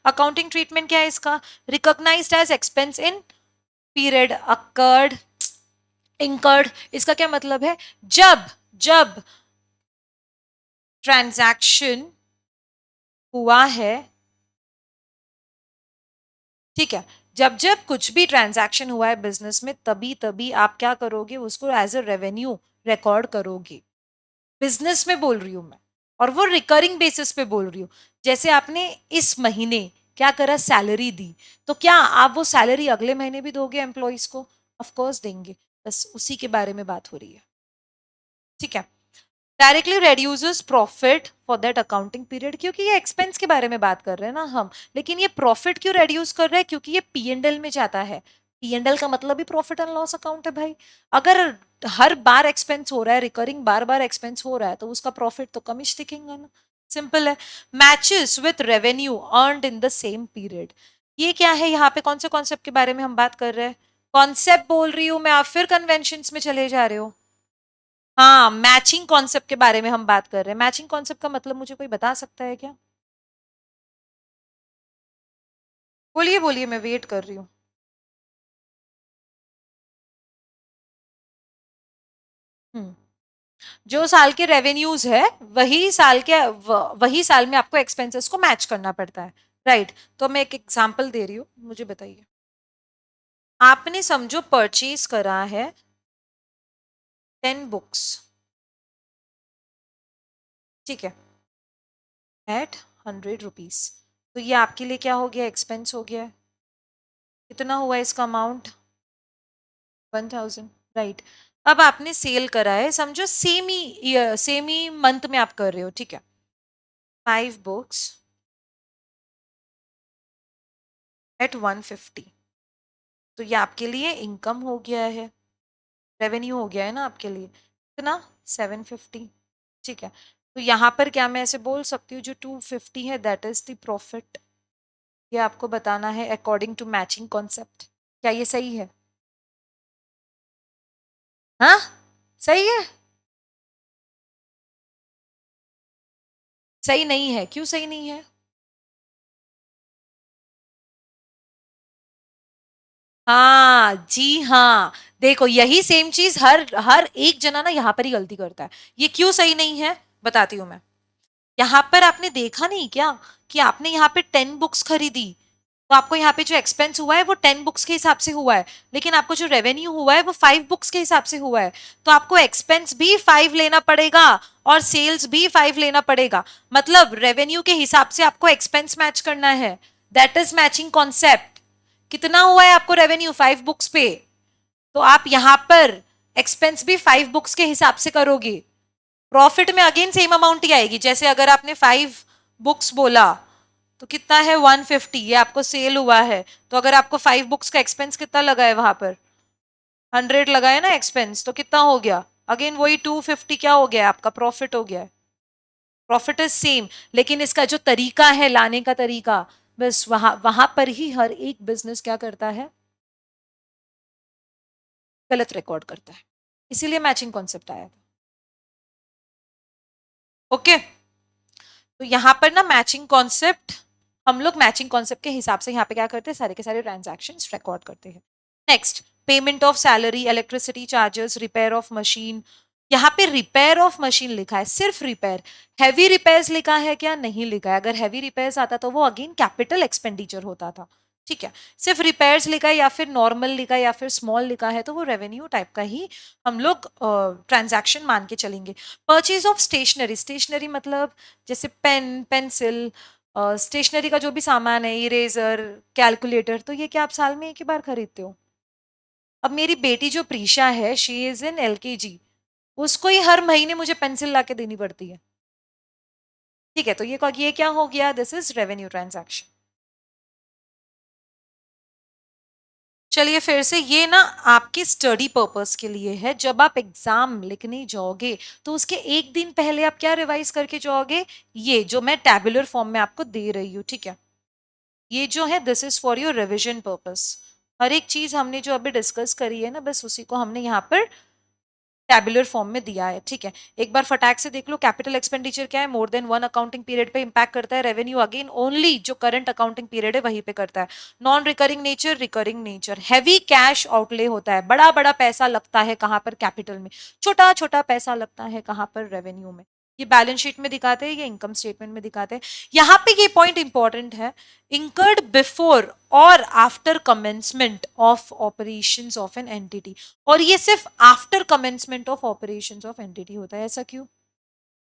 अकाउंटिंग ट्रीटमेंट क्या है इसका? Recognised as expense in period occurred incurred. इसका क्या मतलब है? जब जब ट्रांजैक्शन हुआ है, ठीक है, जब जब कुछ भी ट्रांजैक्शन हुआ है बिजनेस में, तभी तभी आप क्या करोगे, उसको एज अ रेवेन्यू रिकॉर्ड करोगे। बिजनेस में बोल रही हूं मैं, और वो रिकरिंग बेसिस पे बोल रही हूँ। जैसे आपने इस महीने क्या करा, सैलरी दी, तो क्या आप वो सैलरी अगले महीने भी दोगे एम्प्लॉइज को? ऑफ कोर्स देंगे। बस उसी के बारे में बात हो रही है, ठीक है। Directly reduces profit for that accounting period, क्योंकि ये एक्सपेंस के बारे में बात कर रहे हैं ना हम, लेकिन ये प्रॉफिट क्यों रेड्यूस कर रहे हैं? क्योंकि ये P&L में जाता है। P&L का मतलब ही प्रॉफिट एंड लॉस अकाउंट है भाई। अगर हर बार एक्सपेंस हो रहा है, रिकरिंग बार बार एक्सपेंस हो रहा है, तो उसका प्रॉफिट तो कम ही दिखेगा ना। सिंपल है। Matches with revenue earned in the same period. ये क्या है, यहाँ पे कौन से कॉन्सेप्ट के बारे में हम बात कर रहे हैं? कॉन्सेप्ट बोल रही हूं मैं, आप फिर कन्वेंशंस में चले जा रहे हो। हाँ, मैचिंग कॉन्सेप्ट के बारे में हम बात कर रहे हैं। मैचिंग कॉन्सेप्ट का मतलब मुझे कोई बता सकता है क्या? बोलिए बोलिए, मैं वेट कर रही हूँ। हम्म। जो साल के रेवेन्यूज है, वही साल के वही साल में आपको एक्सपेंसेस को मैच करना पड़ता है। राइट। तो मैं एक एग्जांपल दे रही हूँ, मुझे बताइए। आपने समझो परचेज करा है 10 बुक्स, ठीक है, एट 100 रुपीज। तो ये आपके लिए क्या हो गया, एक्सपेंस हो गया है। कितना हुआ इसका अमाउंट? 1000। राइट। अब आपने सेल करा है, समझो सेम ही मंथ में आप कर रहे हो, ठीक है, 5 बुक्स एट 150। तो ये आपके लिए इनकम हो गया है, रेवेन्यू हो गया है ना आपके लिए। कितना? 750। ठीक है। तो यहाँ पर क्या मैं ऐसे बोल सकती हूँ, जो 250 है दैट इज द प्रॉफिट। ये आपको बताना है अकॉर्डिंग टू मैचिंग कॉन्सेप्ट। क्या ये सही है? हाँ, सही है। सही नहीं है, क्यों सही नहीं है? हाँ जी हाँ। देखो, यही सेम चीज हर हर एक जना ना यहाँ पर ही गलती करता है। ये क्यों सही नहीं है, बताती हूँ मैं। यहाँ पर आपने देखा नहीं क्या कि आपने यहाँ पे 10 बुक्स खरीदी, तो आपको यहाँ पे जो एक्सपेंस हुआ है वो 10 बुक्स के हिसाब से हुआ है, लेकिन आपको जो रेवेन्यू हुआ है वो 5 बुक्स के हिसाब से हुआ है। तो आपको एक्सपेंस भी 5 लेना पड़ेगा और सेल्स भी 5 लेना पड़ेगा। मतलब रेवेन्यू के हिसाब से आपको एक्सपेंस मैच करना है। That is matching concept. कितना हुआ है आपको रेवेन्यू? 5 बुक्स पे। तो आप यहाँ पर एक्सपेंस भी 5 बुक्स के हिसाब से करोगे। प्रॉफिट में अगेन सेम अमाउंट ही आएगी। जैसे अगर आपने 5 बुक्स बोला, तो कितना है? 150। ये आपको सेल हुआ है, तो अगर आपको 5 बुक्स का एक्सपेंस कितना लगा है वहां पर? 100 लगा है ना एक्सपेंस, तो कितना हो गया? अगेन वही 250 क्या हो गया? आपका प्रॉफिट हो गया है। प्रॉफिट इज सेम, लेकिन इसका जो तरीका है, लाने का तरीका, बस वहां वहां पर ही हर एक बिजनेस क्या करता है, गलत रिकॉर्ड करता है। इसीलिए मैचिंग कॉन्सेप्ट आया था। ओके। तो यहाँ पर ना मैचिंग कॉन्सेप्ट, हम लोग मैचिंग कॉन्सेप्ट के हिसाब से यहाँ पे क्या करते हैं, सारे के सारे ट्रांजैक्शन रिकॉर्ड करते हैं। Next, payment of salary, electricity charges, repair of machine. यहाँ पे रिपेयर ऑफ मशीन लिखा है, सिर्फ रिपेयर। हैवी रिपेयर्स लिखा है क्या? नहीं लिखा है। अगर हैवी रिपेयर्स आता तो वो अगेन कैपिटल एक्सपेंडिचर होता था। ठीक है। सिर्फ रिपेयर्स लिखा है या फिर नॉर्मल लिखा है या फिर स्मॉल लिखा है, तो वो रेवेन्यू टाइप का ही हम लोग ट्रांजैक्शन मान के चलेंगे। परचेज ऑफ स्टेशनरी, स्टेशनरी मतलब जैसे पेन, पेंसिल, स्टेशनरी का जो भी सामान है, इरेजर, कैलकुलेटर, तो ये क्या आप साल में एक ही बार खरीदते हो? अब मेरी बेटी जो प्रीशा है, शी इज इन LKG, उसको ही हर महीने मुझे पेंसिल ला के देनी पड़ती है। ठीक है, तो ये क्या हो गया? This is revenue transaction. चलिए फिर से, ये ना आपकी स्टडी पर्पस के लिए है। जब आप एग्जाम लिखने जाओगे, तो उसके एक दिन पहले आप क्या रिवाइज करके जाओगे? ये जो मैं टैबुलर फॉर्म में आपको दे रही हूँ, ठीक है, ये जो है this is for your revision purpose. हर एक चीज हमने जो अभी डिस्कस करी है ना, बस उसी को हमने यहाँ पर टैबुलर फॉर्म में दिया है। ठीक है, एक बार फटाक से देख लो। कैपिटल एक्सपेंडिचर क्या है? मोर देन वन अकाउंटिंग पीरियड पे इंपैक्ट करता है। रेवेन्यू अगेन ओनली जो करंट अकाउंटिंग पीरियड है वहीं पे करता है। Non recurring nature, recurring nature. Heavy cash outlay होता है, बड़ा बड़ा पैसा लगता है कहाँ पर? कैपिटल में। छोटा छोटा पैसा लगता है कहाँ पर? रेवेन्यू में। ये बैलेंस शीट में दिखाते हैं, ये इनकम स्टेटमेंट में दिखाते हैं। यहाँ पे ये पॉइंट इंपॉर्टेंट है, incurred before और after commencement of operations of an entity. और ये सिर्फ after commencement of operations of entity होता है। ऐसा क्यों?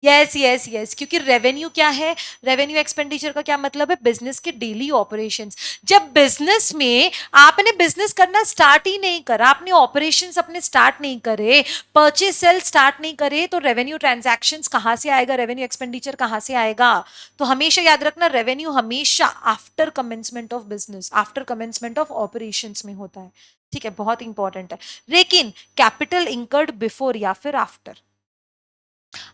यस यस यस, क्योंकि रेवेन्यू क्या है, रेवेन्यू एक्सपेंडिचर का क्या मतलब है, बिजनेस के डेली ऑपरेशंस। जब बिजनेस में आपने बिजनेस करना स्टार्ट ही नहीं करा, आपने ऑपरेशंस अपने स्टार्ट नहीं करे, परचेज सेल स्टार्ट नहीं करे, तो रेवेन्यू ट्रांजैक्शंस कहां से आएगा, रेवेन्यू एक्सपेंडिचर कहां से आएगा। तो हमेशा याद रखना, रेवेन्यू हमेशा after commencement of business, after commencement of operations में होता है। ठीक है, बहुत इंपॉर्टेंट है। लेकिन कैपिटल इंकर्ड बिफोर या फिर आफ्टर।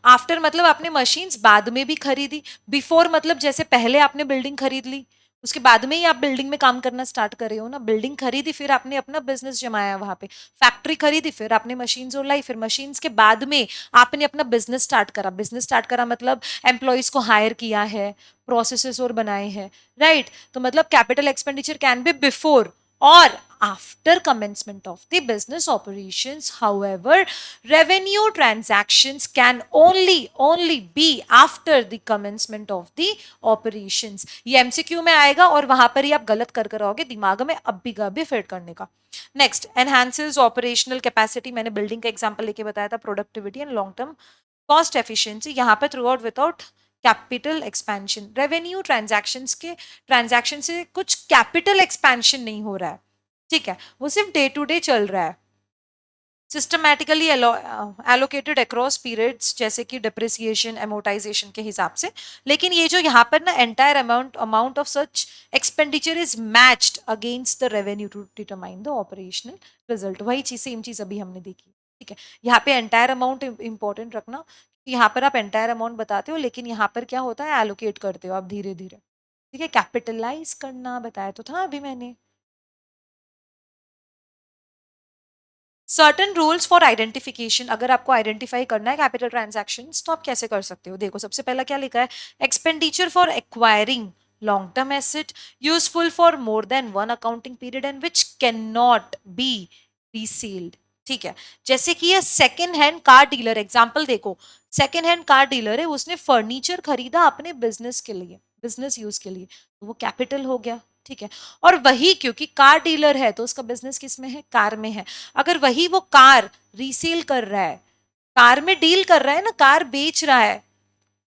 आफ्टर मतलब आपने मशीन्स बाद में भी खरीदी, बिफोर मतलब जैसे पहले आपने बिल्डिंग खरीद ली, उसके बाद में ही आप बिल्डिंग में काम करना स्टार्ट कर रहे हो ना। बिल्डिंग खरीदी, फिर आपने अपना बिजनेस जमाया वहां पे, फैक्ट्री खरीदी, फिर आपने मशीन्स और लाई, फिर मशीन्स के बाद में आपने अपना बिजनेस स्टार्ट करा। बिजनेस स्टार्ट करा मतलब एम्प्लॉयज को हायर किया है, प्रोसेसेस और बनाए हैं, राइट। तो मतलब capital expenditure can be before or after commencement of the business operations. However, revenue transactions can only be after the commencement of the operations. ये MCQ में आएगा और वहां पर ही आप गलत कर कर आओगे, दिमाग में अब भी फिट करने का। नेक्स्ट, एनहांसेस ऑपरेशनल कैपेसिटी, मैंने बिल्डिंग का एग्जांपल लेके बताया था, productivity and long term cost efficiency, यहाँ पे through out without capital expansion. Revenue transaction से कुछ कैपिटल एक्सपेंशन नहीं हो रहा है, ठीक है, वो सिर्फ डे टू डे चल रहा है, सिस्टमैटिकली एलोकेटेड अक्रॉस पीरियड्स, जैसे कि डिप्रिसिएशन एमोटाइजेशन के हिसाब से। लेकिन ये जो यहाँ पर ना entire amount of such expenditure is matched against the revenue to determine the operational result. वही चीज, सेम चीज अभी हमने देखी, ठीक है। यहाँ पे एंटायर अमाउंट इंपॉर्टेंट रखना, यहाँ पर आप एंटायर अमाउंट बताते हो, लेकिन यहाँ पर क्या होता है, एलोकेट करते हो आप धीरे धीरे, ठीक है। कैपिटलाइज करना बताया तो था अभी मैंने। सर्टन रूल्स फॉर आइडेंटिफिकेशन, अगर आपको आइडेंटिफाई करना है कैपिटल ट्रांजैक्शंस तो आप कैसे कर सकते हो, देखो सबसे पहला क्या लिखा है, expenditure for acquiring long term asset useful for more than one accounting period and which can not be resold. ठीक है, जैसे कि ये second hand car dealer example देखो, सेकेंड हैंड कार डीलर है, उसने फर्नीचर खरीदा अपने बिजनेस के लिए, बिजनेस यूज के लिए, तो वो कैपिटल हो गया, ठीक है। और वही क्योंकि कार डीलर है तो उसका बिजनेस किस में है, कार में है। अगर वही वो कार रीसेल कर रहा है, कार में डील कर रहा है ना, कार बेच रहा है,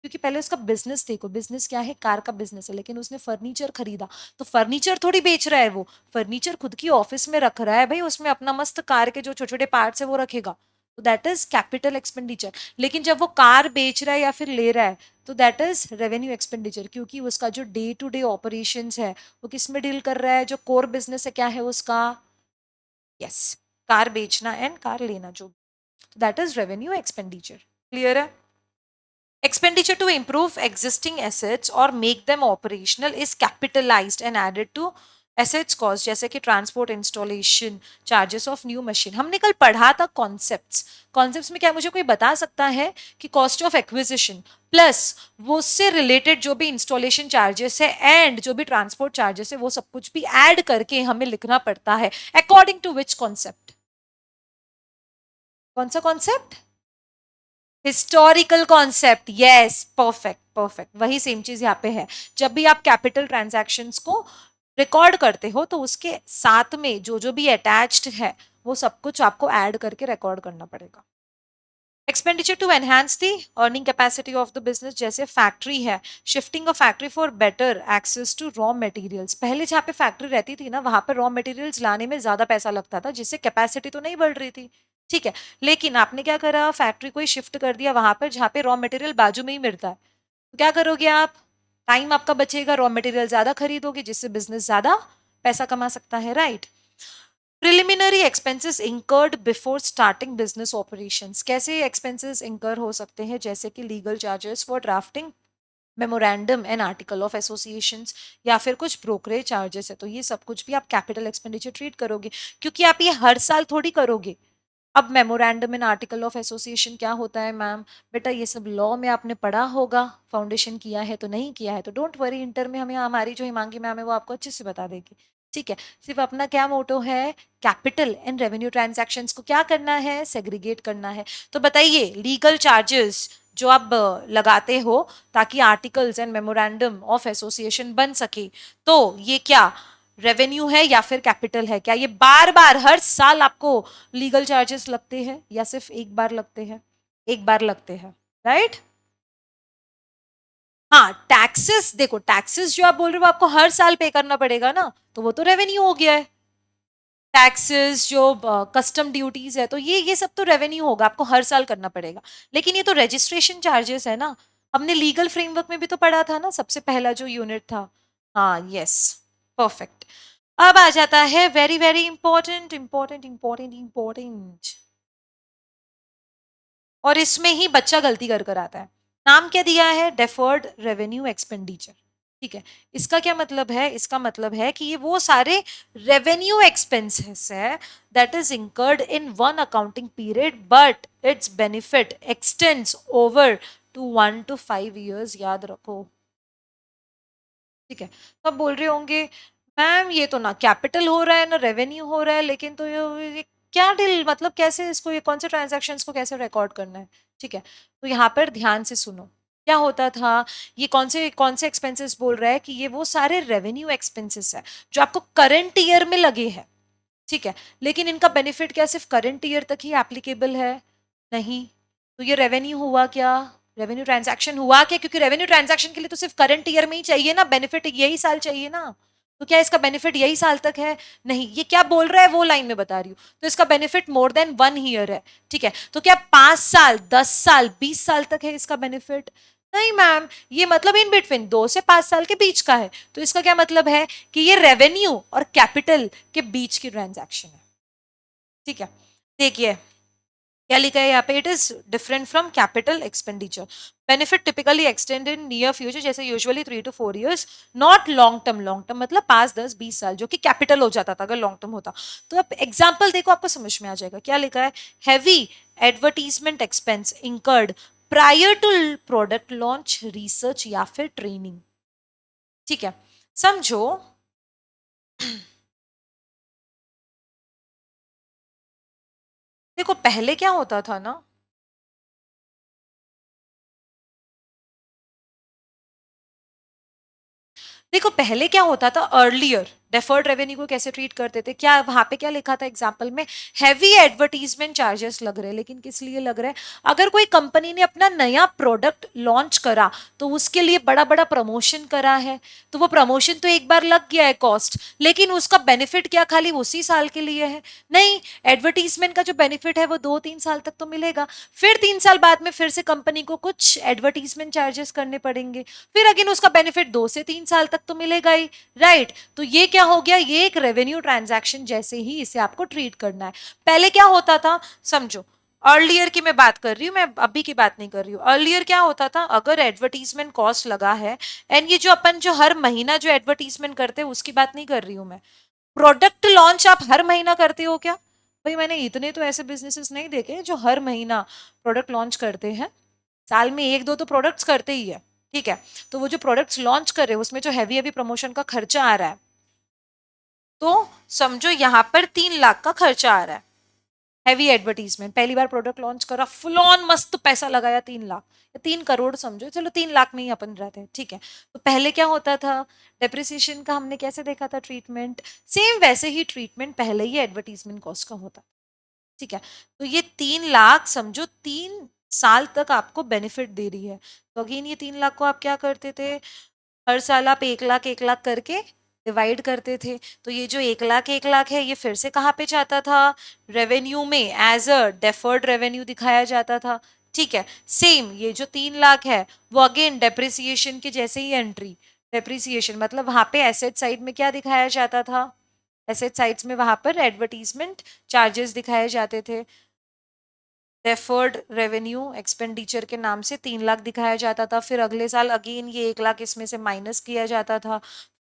क्योंकि पहले उसका बिजनेस देखो, बिजनेस क्या है, कार का बिजनेस है, लेकिन उसने फर्नीचर खरीदा, तो फर्नीचर थोड़ी बेच रहा है, वो फर्नीचर खुद की ऑफिस में रख रहा है भाई, उसमें अपना मस्त कार के जो छोटे छोटे पार्ट्स है वो रखेगा, तो दैट इज कैपिटल एक्सपेंडिचर। लेकिन जब वो कार बेच रहा है या फिर ले रहा है, तो दैट इज रेवेन्यू एक्सपेंडिचर, क्योंकि उसका जो डे टू डे ऑपरेशन है वो किस में डील कर रहा है, जो कोर बिजनेस है क्या है उसका, यस, कार बेचना एंड कार लेना, जो that is revenue expenditure. Clear है। Expenditure to improve existing assets or make them operational is capitalized and added to assets cost, जैसे कि transport installation charges of new machine. हमने कल पढ़ा था कॉन्सेप्ट्स में क्या मुझे कोई बता सकता है कि कॉस्ट ऑफ एक्विजिशन प्लस वो उससे रिलेटेड जो भी इंस्टॉलेशन चार्जेस है एंड जो भी ट्रांसपोर्ट चार्जेस है वो सब कुछ भी ऐड करके हमें लिखना पड़ता है, अकॉर्डिंग टू विच कॉन्सेप्ट, कौन सा concept, historical concept, yes, perfect perfect, वही सेम चीज यहाँ पे है। जब भी आप कैपिटल ट्रांजैक्शंस को रिकॉर्ड करते हो तो उसके साथ में जो जो भी अटैच्ड है वो सब कुछ आपको ऐड करके रिकॉर्ड करना पड़ेगा। Expenditure to enhance the earning capacity of the business, जैसे फैक्ट्री है, shifting a factory for better access to raw materials. पहले जहाँ पे फैक्ट्री रहती थी ना वहां पर रॉ मटेरियल्स लाने में ज्यादा पैसा लगता था, जिससे कैपेसिटी तो नहीं बढ़ रही थी, ठीक है। लेकिन आपने क्या करा, फैक्ट्री को ही शिफ्ट कर दिया वहां पर जहाँ पे रॉ मटेरियल बाजू में ही मिलता है, तो क्या करोगे आप, टाइम आपका बचेगा, रॉ मटेरियल ज्यादा खरीदोगे, जिससे बिजनेस ज्यादा पैसा कमा सकता है, right. Preliminary expenses incurred before starting business operations, कैसे एक्सपेंसेस इंकर हो सकते हैं, जैसे कि legal charges for drafting memorandum and article of associations, या फिर कुछ ब्रोकरेज चार्जेस है, तो ये सब कुछ भी आप कैपिटल एक्सपेंडिचर ट्रीट करोगे, क्योंकि आप ये हर साल थोड़ी करोगे। अब memorandum and article of association क्या होता है मैम, बेटा ये सब लॉ में आपने पढ़ा होगा, फाउंडेशन किया है तो नहीं किया है तो डोंट वरी, इंटर में हमें हमारी जो हिमांगी मैम है वो आपको अच्छे से बता देगी, ठीक है। सिर्फ अपना क्या मोटो है, कैपिटल एंड रेवेन्यू ट्रांजैक्शंस को क्या करना है, सेग्रीगेट करना है। तो बताइए, लीगल चार्जेस जो आप लगाते हो ताकि articles and memorandum of association बन सके, तो ये क्या रेवेन्यू है या फिर कैपिटल है, क्या ये बार बार हर साल आपको लीगल चार्जेस लगते हैं या सिर्फ एक बार लगते हैं, एक बार लगते हैं, राइट। हाँ, टैक्सेस देखो, टैक्सेस जो आप बोल रहे हो आपको हर साल पे करना पड़ेगा ना, तो वो तो रेवेन्यू हो गया है। टैक्सेस जो कस्टम ड्यूटीज है, तो ये सब तो रेवेन्यू होगा, आपको हर साल करना पड़ेगा। लेकिन ये तो रजिस्ट्रेशन चार्जेस है ना, हमने लीगल फ्रेमवर्क में भी तो पढ़ा था ना, सबसे पहला जो यूनिट था। हाँ, यस, परफेक्ट। अब आ जाता है very very important important important important, और इसमें ही बच्चा गलती कर कर आता है। नाम क्या दिया है? Deferred revenue expenditure. ठीक है, इसका क्या मतलब है? इसका मतलब है कि ये वो सारे रेवेन्यू एक्सपेंसेस है that is incurred in one accounting period but its benefit extends over to 1 to 5 years, याद रखो। ठीक है, तो आप बोल रहे होंगे मैम ये तो ना कैपिटल हो रहा है ना रेवेन्यू हो रहा है, लेकिन तो ये क्या डील, मतलब कैसे इसको, ये कौन से ट्रांजैक्शंस को कैसे रिकॉर्ड करना है? ठीक है, तो यहाँ पर ध्यान से सुनो क्या होता था। ये कौन से एक्सपेंसेस बोल रहा है कि ये वो सारे रेवेन्यू एक्सपेंसेस है जो आपको करंट ईयर में लगे हैं। ठीक है, लेकिन इनका बेनिफिट क्या सिर्फ करंट ईयर तक ही एप्लीकेबल है? नहीं। तो ये रेवेन्यू हुआ क्या? रेवेन्यू ट्रांजैक्शन हुआ क्या? क्योंकि रेवेन्यू ट्रांजैक्शन के लिए तो सिर्फ करंट ईयर में ही चाहिए ना, बेनिफिट यही साल चाहिए ना। तो क्या इसका बेनिफिट यही साल तक है? नहीं। ये क्या बोल रहा है वो लाइन में बता रही हूँ, तो इसका बेनिफिट मोर देन 1 ईयर है। ठीक है, तो क्या 5 साल, 10 साल, 20 साल तक है इसका बेनिफिट? नहीं मैम, ये मतलब इन बिटवीन 2 से 5 साल के बीच का है। तो इसका क्या मतलब है कि ये रेवेन्यू और कैपिटल के बीच की ट्रांजैक्शन है। ठीक है, देखिए क्या लिखा है यहाँ पे, it is different from capital expenditure. Benefit typically extend in near future, जैसे usually 3 to 4 years, not long term. Long term मतलब 5, 10, 20 साल, जो कि कैपिटल हो जाता था अगर लॉन्ग टर्म होता। तो अब एग्जाम्पल देखो, आपको समझ में आ जाएगा क्या लिखा है। Heavy advertisement expense incurred prior to product launch, research या फिर ट्रेनिंग। ठीक है, समझो देखो पहले क्या होता था ना, देखो पहले क्या होता था, अर्लियर डेफर्ड रेवेन्यू को कैसे ट्रीट करते थे, क्या वहां पे क्या लिखा था एग्जाम्पल में? हैवी एडवर्टीजमेंट चार्जेस लग रहे हैं। लेकिन किस लिए लग रहे हैं? अगर कोई कंपनी ने अपना नया प्रोडक्ट लॉन्च करा तो उसके लिए बड़ा बड़ा प्रमोशन करा है, तो वो प्रमोशन तो एक बार लग गया है कॉस्ट, लेकिन उसका बेनिफिट क्या खाली उसी साल के लिए है? नहीं, एडवर्टीजमेंट का जो बेनिफिट है वो 2-3 साल तक तो मिलेगा, फिर 3 साल बाद में फिर से कंपनी को कुछ एडवर्टीजमेंट चार्जेस करने पड़ेंगे, फिर अगेन उसका बेनिफिट 2 से 3 साल तक तो मिलेगा ही। राइट, तो ये क्या हो गया, ये एक रेवेन्यू ट्रांजैक्शन जैसे ही इसे आपको ट्रीट करना है। पहले क्या होता था समझो, अर्लियर की मैं बात कर रही हूँ, मैं अभी की बात नहीं कर रही हूँ। अर्लियर क्या होता था, अगर एडवर्टीजमेंट कॉस्ट लगा है, एंड ये जो अपन जो हर महीना जो एडवर्टीजमेंट करते हैं उसकी बात नहीं कर रही हूँ मैं, प्रोडक्ट लॉन्च आप हर महीना करते हो क्या? भाई मैंने इतने तो ऐसे बिजनेसेस नहीं देखे जो हर महीना प्रोडक्ट लॉन्च करते हैं। साल में एक दो तो प्रोडक्ट्स करते ही है। ठीक है, तो वो जो प्रोडक्ट्स लॉन्च कर रहे हैं उसमें जो हैवी हैवी प्रमोशन का खर्चा आ रहा है, तो समझो यहाँ पर 3 लाख का खर्चा आ रहा है। हैवी एडवर्टीजमेंट, पहली बार प्रोडक्ट लॉन्च करा, फुल ऑन मस्त पैसा लगाया, 3 लाख या 3 करोड़ समझो, चलो 3 लाख में ही अपन रहते हैं। ठीक है, तो पहले क्या होता था, डेप्रिसिएशन का हमने कैसे देखा था ट्रीटमेंट, सेम वैसे ही ट्रीटमेंट पहले ही एडवर्टीजमेंट कॉस्ट का होता। ठीक है, तो ये 3 लाख समझो 3 साल तक आपको बेनिफिट दे रही है। तो अगेन ये 3 लाख को आप क्या करते थे, हर साल आप 1 लाख 1 लाख करके डिवाइड करते थे। तो ये जो 1 लाख 1 लाख है ये फिर से कहाँ पे जाता था, रेवेन्यू में एज अ डेफर्ड रेवेन्यू दिखाया जाता था। ठीक है, सेम ये जो 3 लाख है वो अगेन डेप्रिसिएशन के जैसे ही एंट्री, डेप्रिसिएशन मतलब वहां पे एसेट साइड में क्या दिखाया जाता था, एसेट साइड्स में वहां पर एडवर्टीजमेंट चार्जेस दिखाए जाते थे। डेफर्ड रेवेन्यू एक्सपेंडिचर के नाम से 3 लाख दिखाया जाता था, फिर अगले साल अगेन ये 1 लाख इसमें से माइनस किया जाता था,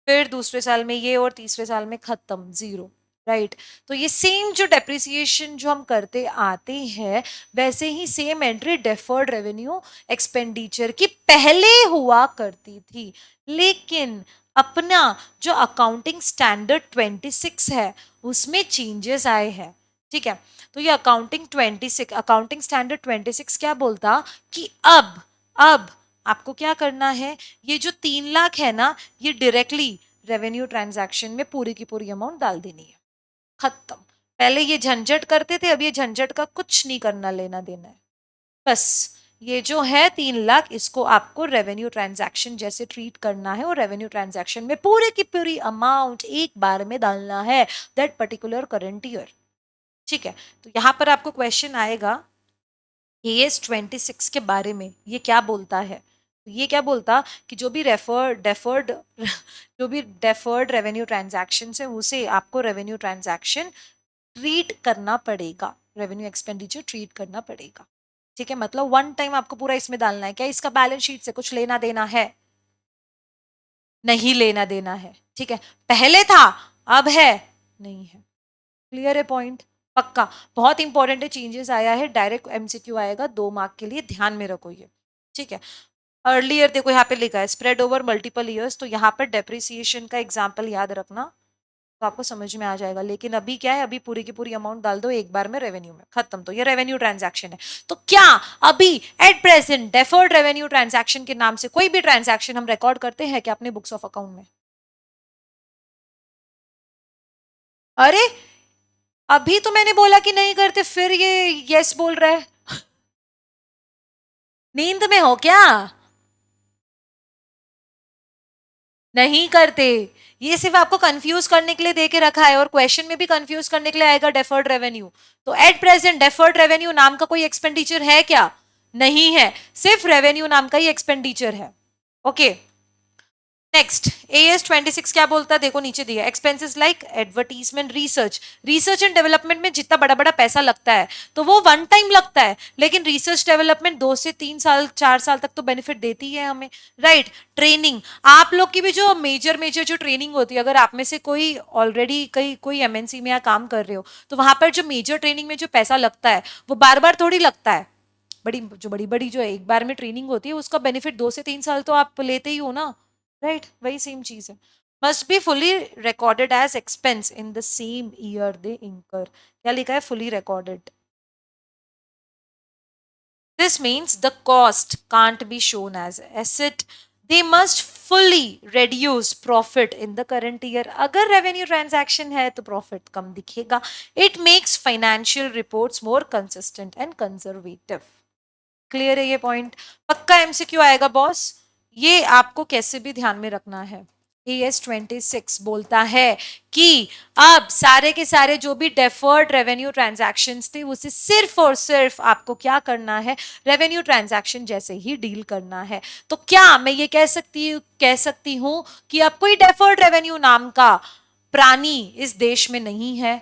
फिर दूसरे साल में ये, और तीसरे साल में खत्म, जीरो। राइट, तो ये सेम जो डेप्रिसिएशन जो हम करते आते हैं वैसे ही same entry deferred revenue expenditure की पहले हुआ करती थी। लेकिन अपना जो अकाउंटिंग स्टैंडर्ड 26 है उसमें चेंजेस आए हैं। ठीक है, तो ये अकाउंटिंग स्टैंडर्ड 26 क्या बोलता कि अब आपको क्या करना है, ये जो 3 लाख है ना ये डायरेक्टली रेवेन्यू ट्रांजैक्शन में पूरी की पूरी अमाउंट डाल देनी है, खत्म। पहले ये झंझट करते थे, अब ये झंझट का कुछ नहीं करना लेना देना है, बस ये जो है 3 लाख, इसको आपको रेवेन्यू ट्रांजैक्शन जैसे ट्रीट करना है और रेवेन्यू ट्रांजैक्शन में पूरे की पूरी अमाउंट एक बार में डालना है, दैट पर्टिकुलर करंट ईयर। ठीक है, तो यहां पर आपको क्वेश्चन आएगा AS 26 के बारे में, ये क्या बोलता है? तो ये क्या बोलता कि जो भी डेफर्ड जो भी डेफर्ड रेवेन्यू ट्रांजैक्शन है उसे आपको रेवेन्यू ट्रांजैक्शन ट्रीट करना पड़ेगा, रेवेन्यू एक्सपेंडिचर ट्रीट करना पड़ेगा। ठीक है, मतलब वन टाइम आपको पूरा इसमें डालना है। क्या इसका बैलेंस शीट से कुछ लेना देना है? नहीं लेना देना है। ठीक है, पहले था, अब है नहीं है। क्लियर है पॉइंट? पक्का। बहुत इंपॉर्टेंट है, चेंजेस आया है, डायरेक्ट MCQ आएगा 2 मार्क के लिए, ध्यान में रखो ये। ठीक है, अर्लियर देखो यहाँ पे लिखा है स्प्रेड ओवर मल्टीपल ईयर्स, तो यहाँ पर डेप्रिसिएशन का एग्जाम्पल याद रखना तो आपको समझ में आ जाएगा। लेकिन अभी क्या है, अभी पूरी की पूरी अमाउंट डाल दो एक बार में रेवेन्यू में, खत्म। तो ये रेवेन्यू ट्रांजैक्शन है। तो क्या अभी at present deferred revenue transaction के नाम से कोई भी ट्रांजैक्शन हम रिकॉर्ड करते हैं क्या अपने बुक्स ऑफ अकाउंट में? अरे अभी तो मैंने बोला कि नहीं करते, फिर ये यस बोल रहा है। नींद में हो क्या? नहीं करते। ये सिर्फ आपको कंफ्यूज करने के लिए दे के रखा है, और क्वेश्चन में भी कंफ्यूज करने के लिए आएगा डेफर्ड रेवेन्यू। तो एट प्रेजेंट डेफर्ड रेवेन्यू नाम का कोई एक्सपेंडिचर है क्या? नहीं है, सिर्फ रेवेन्यू नाम का ही एक्सपेंडिचर है। ओके, नेक्स्ट AS 26 क्या बोलता है, देखो नीचे दिया, expenses like advertisement, research. Research and development में जितना बड़ा बड़ा पैसा लगता है तो वो वन टाइम लगता है, लेकिन रिसर्च डेवलपमेंट 2 से 3 साल 4 साल तक तो बेनिफिट देती है हमें, राइट। ट्रेनिंग, आप लोग की भी जो मेजर मेजर जो ट्रेनिंग होती है, अगर आप में से कोई ऑलरेडी कोई MNC में या काम कर रहे हो, तो वहां पर जो मेजर ट्रेनिंग में जो पैसा लगता है वो बार बार थोड़ी लगता है। बड़ी बड़ी जो एक बार में ट्रेनिंग होती है उसका बेनिफिट 2 से 3 साल तो आप लेते ही हो ना, राइट। वही सेम चीज है। Must be fully recorded as expense in the same year they incur. क्या लिखा है? Fully recorded. This means the cost can't be shown as asset, they must fully reduce profit in the current year. अगर revenue transaction है तो profit कम दिखेगा। It makes financial reports more consistent and conservative. Clear है ये point? पक्का MCQ आएगा boss. ये आपको कैसे भी ध्यान में रखना है। AS 26 बोलता है कि अब सारे के सारे जो भी डेफर्ड रेवेन्यू ट्रांजैक्शंस थे उसे सिर्फ और सिर्फ आपको क्या करना है, रेवेन्यू ट्रांजैक्शन जैसे ही डील करना है। तो क्या मैं ये कह सकती हूं कि अब कोई डेफर्ड रेवेन्यू नाम का प्राणी इस देश में नहीं है?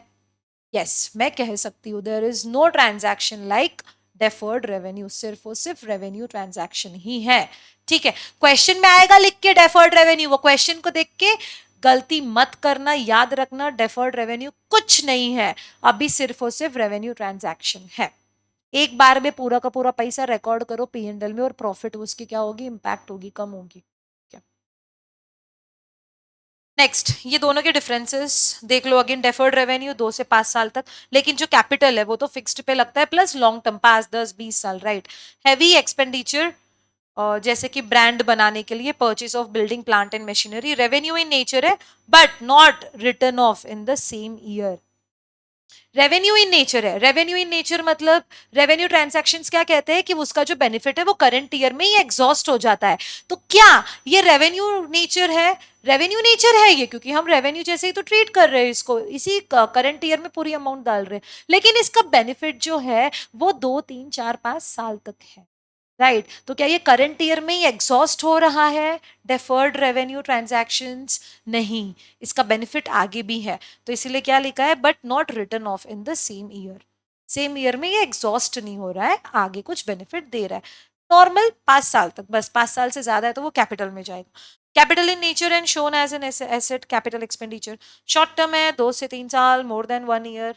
यस, मैं कह सकती हूँ there is no transaction like deferred revenue, सिर्फ और सिर्फ रेवेन्यू ट्रांजैक्शन ही है। ठीक है, क्वेश्चन में आएगा लिख के डेफर्ड रेवेन्यू, वो क्वेश्चन को देख के गलती मत करना, याद रखना डेफर्ड रेवेन्यू कुछ नहीं है, अभी सिर्फ और सिर्फ रेवेन्यू ट्रांजैक्शन है। एक बार में पूरा का पूरा पैसा रिकॉर्ड करो P&L में, और प्रॉफिट उसकी क्या होगी, इंपैक्ट होगी, कम होगी। नेक्स्ट, ये दोनों के डिफरेंसेस देख लो अगेन। डेफर्ड रेवेन्यू 2 से 5 साल तक, लेकिन जो कैपिटल है वो तो फिक्स्ड पे लगता है, प्लस लॉन्ग टर्म 5, 10, 20 साल, राइट। हैवी एक्सपेंडिचर जैसे कि ब्रांड बनाने के लिए, purchase of building plant and machinery, revenue in nature है but not return of in the same year. Revenue in nature है, रेवेन्यू इन नेचर मतलब रेवेन्यू ट्रांजैक्शंस क्या कहते हैं कि उसका जो बेनिफिट है वो करंट ईयर में ही एग्जॉस्ट हो जाता है। तो क्या ये रेवेन्यू नेचर है? रेवेन्यू नेचर है ये, क्योंकि हम रेवेन्यू जैसे ही तो ट्रीट कर रहे हैं इसको, इसी करंट ईयर में पूरी अमाउंट डाल रहे हैं, लेकिन इसका बेनिफिट जो है वो 2, 3, 4, 5 साल तक है, राइट। तो क्या ये करंट ईयर में ही एग्जॉस्ट हो रहा है डेफर्ड रेवेन्यू ट्रांजैक्शंस? नहीं, इसका बेनिफिट आगे भी है। तो इसीलिए क्या लिखा है, but not return of in the same year. Same year में ये एग्जॉस्ट नहीं हो रहा है, आगे कुछ बेनिफिट दे रहा है। नॉर्मल 5 साल तक, बस 5 साल से ज्यादा है तो वो कैपिटल में जाएगा। Capital in nature and shown as an asset, capital expenditure. Short term है 2 से 3 साल, मोर देन 1 ईयर।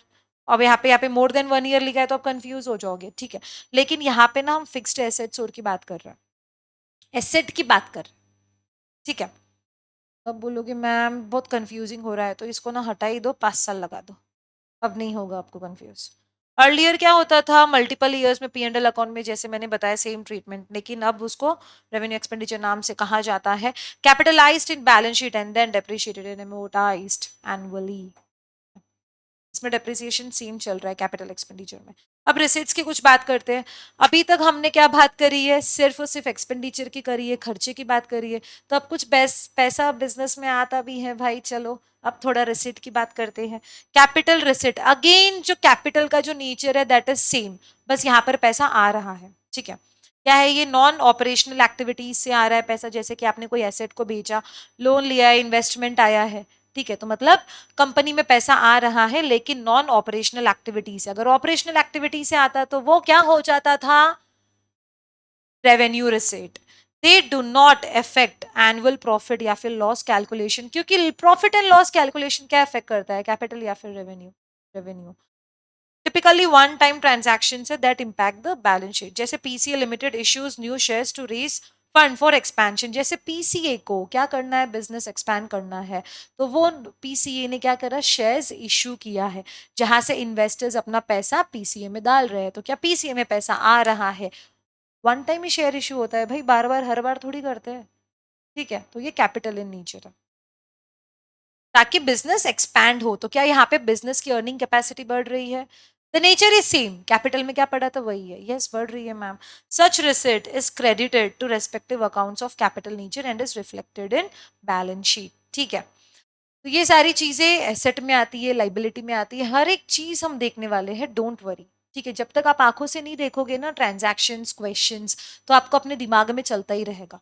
अब यहाँ पे मोर देन 1 ईयर लिखा है तो आप कंफ्यूज हो जाओगे, ठीक है। लेकिन यहाँ पे ना हम फिक्स्ड एसेट्स और की बात कर रहे हैं, एसेट की बात कर रहे हैं, ठीक है। अब बोलोगे मैम बहुत कंफ्यूजिंग हो रहा है, तो इसको ना हटा ही दो, 5 साल लगा दो, अब नहीं होगा आपको कंफ्यूज। अर्लियर क्या होता था, मल्टीपल ईयर्स में P&L अकाउंट में जैसे मैंने बताया सेम ट्रीटमेंट, लेकिन अब उसको रेवेन्यू एक्सपेंडिचर नाम से कहा जाता है। Capitalised in balance sheet and then depreciated and amortised annually. इसमें डेप्रिसिएशन सेम चल रहा है कैपिटल एक्सपेंडिचर में। अब रिसीट्स की कुछ बात करते हैं। अभी तक हमने क्या बात करी है, सिर्फ और सिर्फ एक्सपेंडिचर की करी है, खर्चे की बात करी है। तो अब कुछ पैसा बिजनेस में आता भी है भाई, चलो अब थोड़ा रिसिट की बात करते हैं। कैपिटल रिसिट, अगेन जो कैपिटल का जो नेचर है दैट इज सेम, बस यहाँ पर पैसा आ रहा है, ठीक है। क्या है ये, नॉन ऑपरेशनल एक्टिविटीज से आ रहा है पैसा, जैसे कि आपने कोई एसेट को बेचा, लोन लिया है, इन्वेस्टमेंट आया है, ठीक है। तो मतलब कंपनी में पैसा आ रहा है लेकिन नॉन ऑपरेशनल एक्टिविटी से। अगर ऑपरेशनल एक्टिविटी से आता तो वो क्या हो जाता था, revenue receipt. They do not affect annual profit या फिर लॉस कैलकुलेशन, क्योंकि प्रॉफिट एंड लॉस कैलकुलेशन क्या अफेक्ट करता है, कैपिटल या फिर revenue, revenue. Typically one time transaction है that impact the balance sheet, जैसे PCA limited issues new shares to raise fund for expansion. जैसे पीसीए को क्या करना है, बिजनेस एक्सपैंड करना है, तो वो पीसीए ने क्या करा, शेयर्स इश्यू किया है, जहां से इन्वेस्टर्स अपना पैसा पीसीए में डाल रहे हैं। तो क्या पीसीए में पैसा आ रहा है, वन टाइम ही शेयर इश्यू होता है भाई, बार बार हर बार थोड़ी करते हैं, ठीक है। तो ये कैपिटल इन नेचर है, ताकि बिजनेस एक्सपैंड हो। तो क्या यहाँ पे बिजनेस की अर्निंग कैपेसिटी बढ़ रही है, the nature is same, capital में क्या पड़ा था वही है, यस बढ़ रही है ma'am. Such receipt is credited to respective accounts of capital nature and is reflected in balance sheet, ठीक है। तो ये सारी चीजें एसेट में आती है, लाइबिलिटी में आती है, हर एक चीज हम देखने वाले हैं, डोंट वरी, ठीक है। जब तक आप आंखों से नहीं देखोगे ना ट्रांजैक्शंस, क्वेश्चंस, तो आपको अपने दिमाग में चलता ही रहेगा।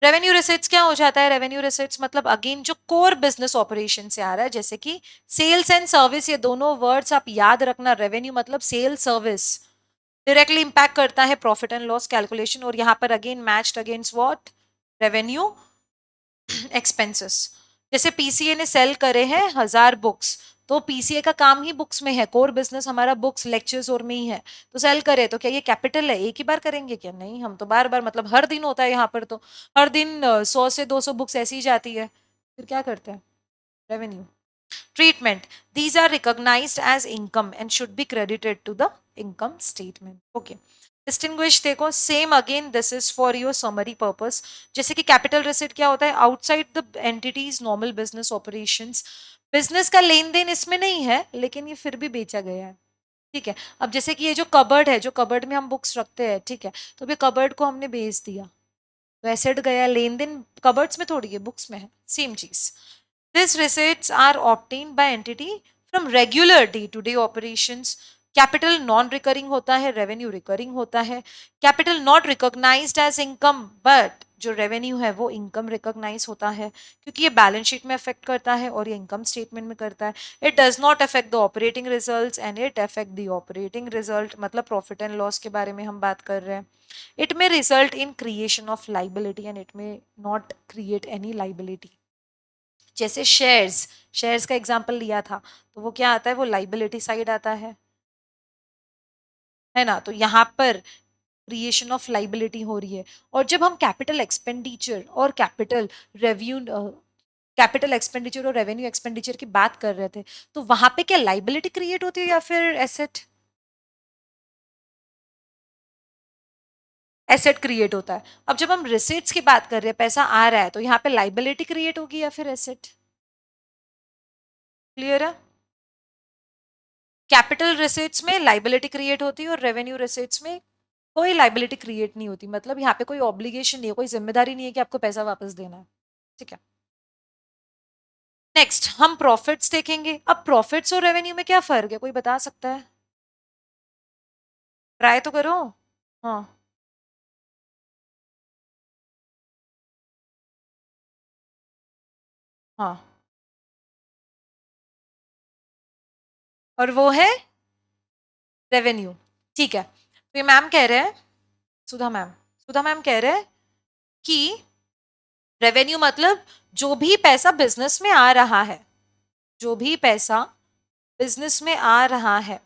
रेवेन्यू रिसिट्स क्या हो जाता है, रेवेन्यू रिसिट्स मतलब अगेन जो कोर बिजनेस ऑपरेशन से आ रहा है, जैसे कि सेल्स एंड सर्विस, ये दोनों वर्ड्स आप याद रखना। रेवेन्यू मतलब सेल सर्विस, डायरेक्टली इंपैक्ट करता है प्रॉफिट एंड लॉस कैलकुलेशन, और यहाँ पर again matched against what, revenue expenses. जैसे पीसीए ने सेल करे हैं 1000 बुक्स, तो पीसीए का काम ही बुक्स में है, कोर बिजनेस हमारा बुक्स लेक्चर्स और में ही है। तो सेल करे तो क्या ये कैपिटल है, एक ही बार करेंगे क्या, नहीं, हम तो बार बार, मतलब हर दिन होता है यहाँ पर, तो हर दिन 100 से 200 बुक्स ऐसी ही जाती है, फिर क्या करते हैं, revenue. Treatment, these are recognized as income and should be credited to the income statement, okay। Distinguish देखो, same again, this is for your summary purpose. जैसे कि कैपिटल रिसिट क्या होता है, outside the entities normal business operations, business का लेन then इसमें नहीं है लेकिन ये फिर भी बेचा गया है, ठीक है। अब जैसे कि ये जो कबर्ड है, जो कबर्ड में हम बुक्स रखते हैं, ठीक है, तो ये कबर्ड को हमने बेच दिया, तो एसेट गया, लेन देन कबर्ड्स में थोड़ी है, बुक्स में है, सेम चीज। These receipts are obtained by entity from regular day-to-day operations. Capital non recurring होता है, रेवेन्यू रिकरिंग होता है। Capital not recognised as income, but जो रेवेन्यू है वो इनकम रिकॉग्नाइज होता है, क्योंकि ये बैलेंस शीट में अफेक्ट करता है और ये इनकम स्टेटमेंट में करता है। It does not affect the operating results and it affect the operating result, मतलब प्रॉफिट एंड लॉस के बारे में हम बात कर रहे हैं। इट में result in creation of liability and it में नॉट क्रिएट एनी लाइबिलिटी। जैसे शेयर्स, शेयर्स का एग्जांपल लिया था, तो वो क्या आता है, वो लाइबिलिटी साइड आता है ना। तो यहाँ पर क्रिएशन ऑफ लाइबिलिटी हो रही है। और जब हम कैपिटल एक्सपेंडिचर और कैपिटल एक्सपेंडिचर और रेवेन्यू एक्सपेंडिचर की बात कर रहे थे, तो वहां पे क्या लाइबिलिटी क्रिएट होती है या फिर एसेट, एसेट क्रिएट होता है। अब जब हम रिसीट्स की बात कर रहे हैं, पैसा आ रहा है, तो यहाँ पे लाइबिलिटी क्रिएट होगी या फिर एसेट, क्लियर है। कैपिटल रिसीट्स में लाइबिलिटी क्रिएट होती है और रेवेन्यू रिसीट्स में कोई लाइबिलिटी क्रिएट नहीं होती, मतलब यहाँ पे कोई ऑब्लिगेशन नहीं है, कोई जिम्मेदारी नहीं है कि आपको पैसा वापस देना है, ठीक है। नेक्स्ट हम प्रॉफिट्स देखेंगे। अब प्रॉफिट्स और रेवेन्यू में क्या फर्क है, कोई बता सकता है, ट्राई तो करो। हाँ, हाँ, और वो है रेवेन्यू, ठीक है। तो ये मैम कह रहे हैं, सुधा मैम, सुधा मैम कह रहे हैं कि रेवेन्यू मतलब जो भी पैसा बिजनेस में आ रहा है, जो भी पैसा बिजनेस में आ रहा है,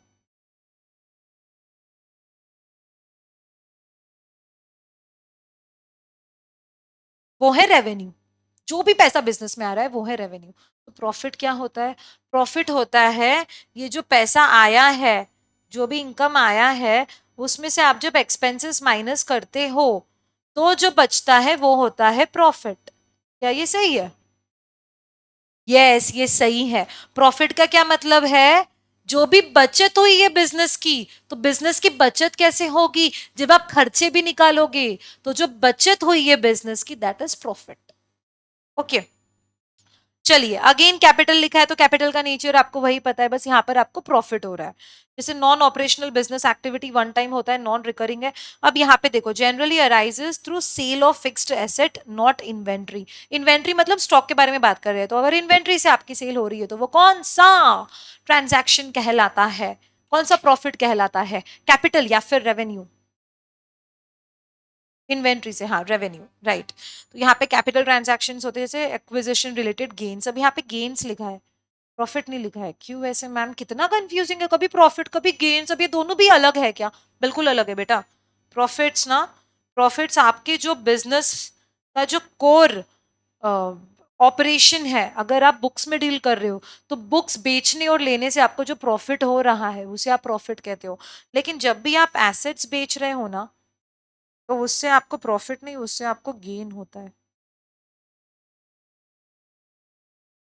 वो है रेवेन्यू। जो भी पैसा बिजनेस में आ रहा है वो है रेवेन्यू। तो प्रॉफिट क्या होता है, प्रॉफिट होता है ये जो पैसा आया है, जो भी इनकम आया है, उसमें से आप जब एक्सपेंसेस माइनस करते हो तो जो बचता है वो होता है प्रॉफिट। क्या ये सही है, यस ये सही है। प्रॉफिट का क्या मतलब है, जो भी बचत हुई है बिजनेस की, तो बिजनेस की बचत कैसे होगी? जब आप खर्चे भी निकालोगे, तो जो बचत हुई है बिजनेस की, दैट इज प्रॉफिट। ओके, चलिए अगेन कैपिटल लिखा है तो कैपिटल का नेचर आपको वही पता है, बस यहाँ पर आपको प्रॉफिट हो रहा है। जैसे non operational business activity one time होता है, नॉन रिकरिंग है। अब यहाँ पे देखो, generally arises through sale of fixed asset not inventory. Inventory मतलब स्टॉक के बारे में बात कर रहे हैं, तो अगर इन्वेंट्री से आपकी सेल हो रही है तो वो कौन सा ट्रांजैक्शन कहलाता है, कौन सा प्रॉफिट कहलाता है? कैपिटल या फिर रेवेन्यू? इन्वेंट्री से, हाँ रेवेन्यू, राइट। तो यहाँ पे कैपिटल ट्रांजैक्शंस होते हैं, जैसे एक्विजिशन रिलेटेड गेन्स। अब यहाँ पे गेन्स लिखा है, प्रॉफिट नहीं लिखा है, क्यों ऐसे मैम? कितना कंफ्यूजिंग है, कभी प्रॉफिट कभी गेन्स। अब ये दोनों भी अलग है क्या? बिल्कुल अलग है बेटा। प्रॉफिट्स ना, प्रॉफिट्स आपके जो बिजनेस का जो कोर ऑपरेशन है, अगर आप बुक्स में डील कर रहे हो तो बुक्स बेचने और लेने से आपको जो प्रॉफिट हो रहा है उसे आप प्रॉफिट कहते हो। लेकिन जब भी आप एसेट्स बेच रहे हो ना, तो उससे आपको प्रॉफिट नहीं, उससे आपको गेन होता है।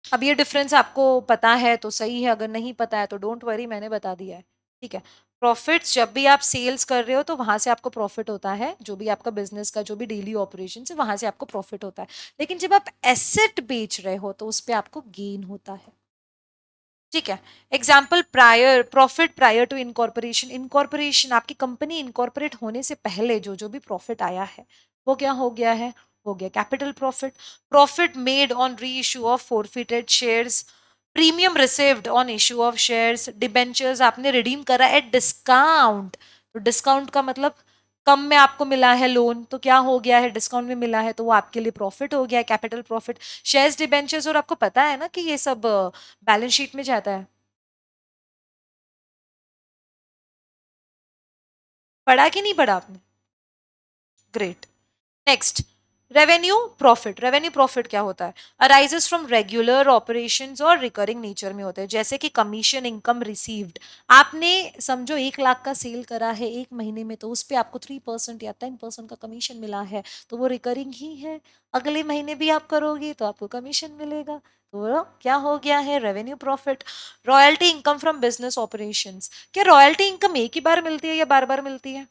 अब ये डिफरेंस आपको पता है तो सही है, अगर नहीं पता है तो डोंट वरी, मैंने बता दिया है। ठीक है, प्रॉफिट्स जब भी आप सेल्स कर रहे हो तो वहां से आपको प्रॉफिट होता है, जो भी आपका बिजनेस का जो भी डेली ऑपरेशन है वहां से आपको प्रॉफिट होता है। लेकिन जब आप एसेट बेच रहे हो तो उस पर आपको गेन होता है। ठीक है, example prior profit prior to incorporation. Incorporation, आपकी कंपनी इनकॉर्पोरेट होने से पहले जो जो भी प्रॉफिट आया है वो क्या हो गया है? हो गया capital profit. Profit made on री issue of forfeited shares, premium received on issue of shares, debentures आपने रिडीम करा एट डिस्काउंट। तो डिस्काउंट का मतलब कम में आपको मिला है लोन, तो क्या हो गया है? डिस्काउंट में मिला है, तो वो आपके लिए प्रॉफिट हो गया है, कैपिटल प्रॉफिट। शेयर्स, डिबेंचर्स, और आपको पता है ना कि ये सब बैलेंस शीट में जाता है। पढ़ा कि नहीं पढ़ा आपने? Great. Next, revenue profit. Revenue profit क्या होता है? अराइजेस फ्रॉम रेगुलर ऑपरेशंस और रिकरिंग नेचर में होते हैं, जैसे कि कमीशन इनकम रिसीव्ड। आपने समझो 1 लाख का सेल करा है एक महीने में, तो उस पर आपको 3% या 10% का कमीशन मिला है, तो वो रिकरिंग ही है। अगले महीने भी आप करोगे तो आपको कमीशन मिलेगा, तो वो क्या हो गया है? Revenue profit. Royalty income from business operations. क्या रॉयल्टी इनकम एक ही बार मिलती है या बार बार मिलती है?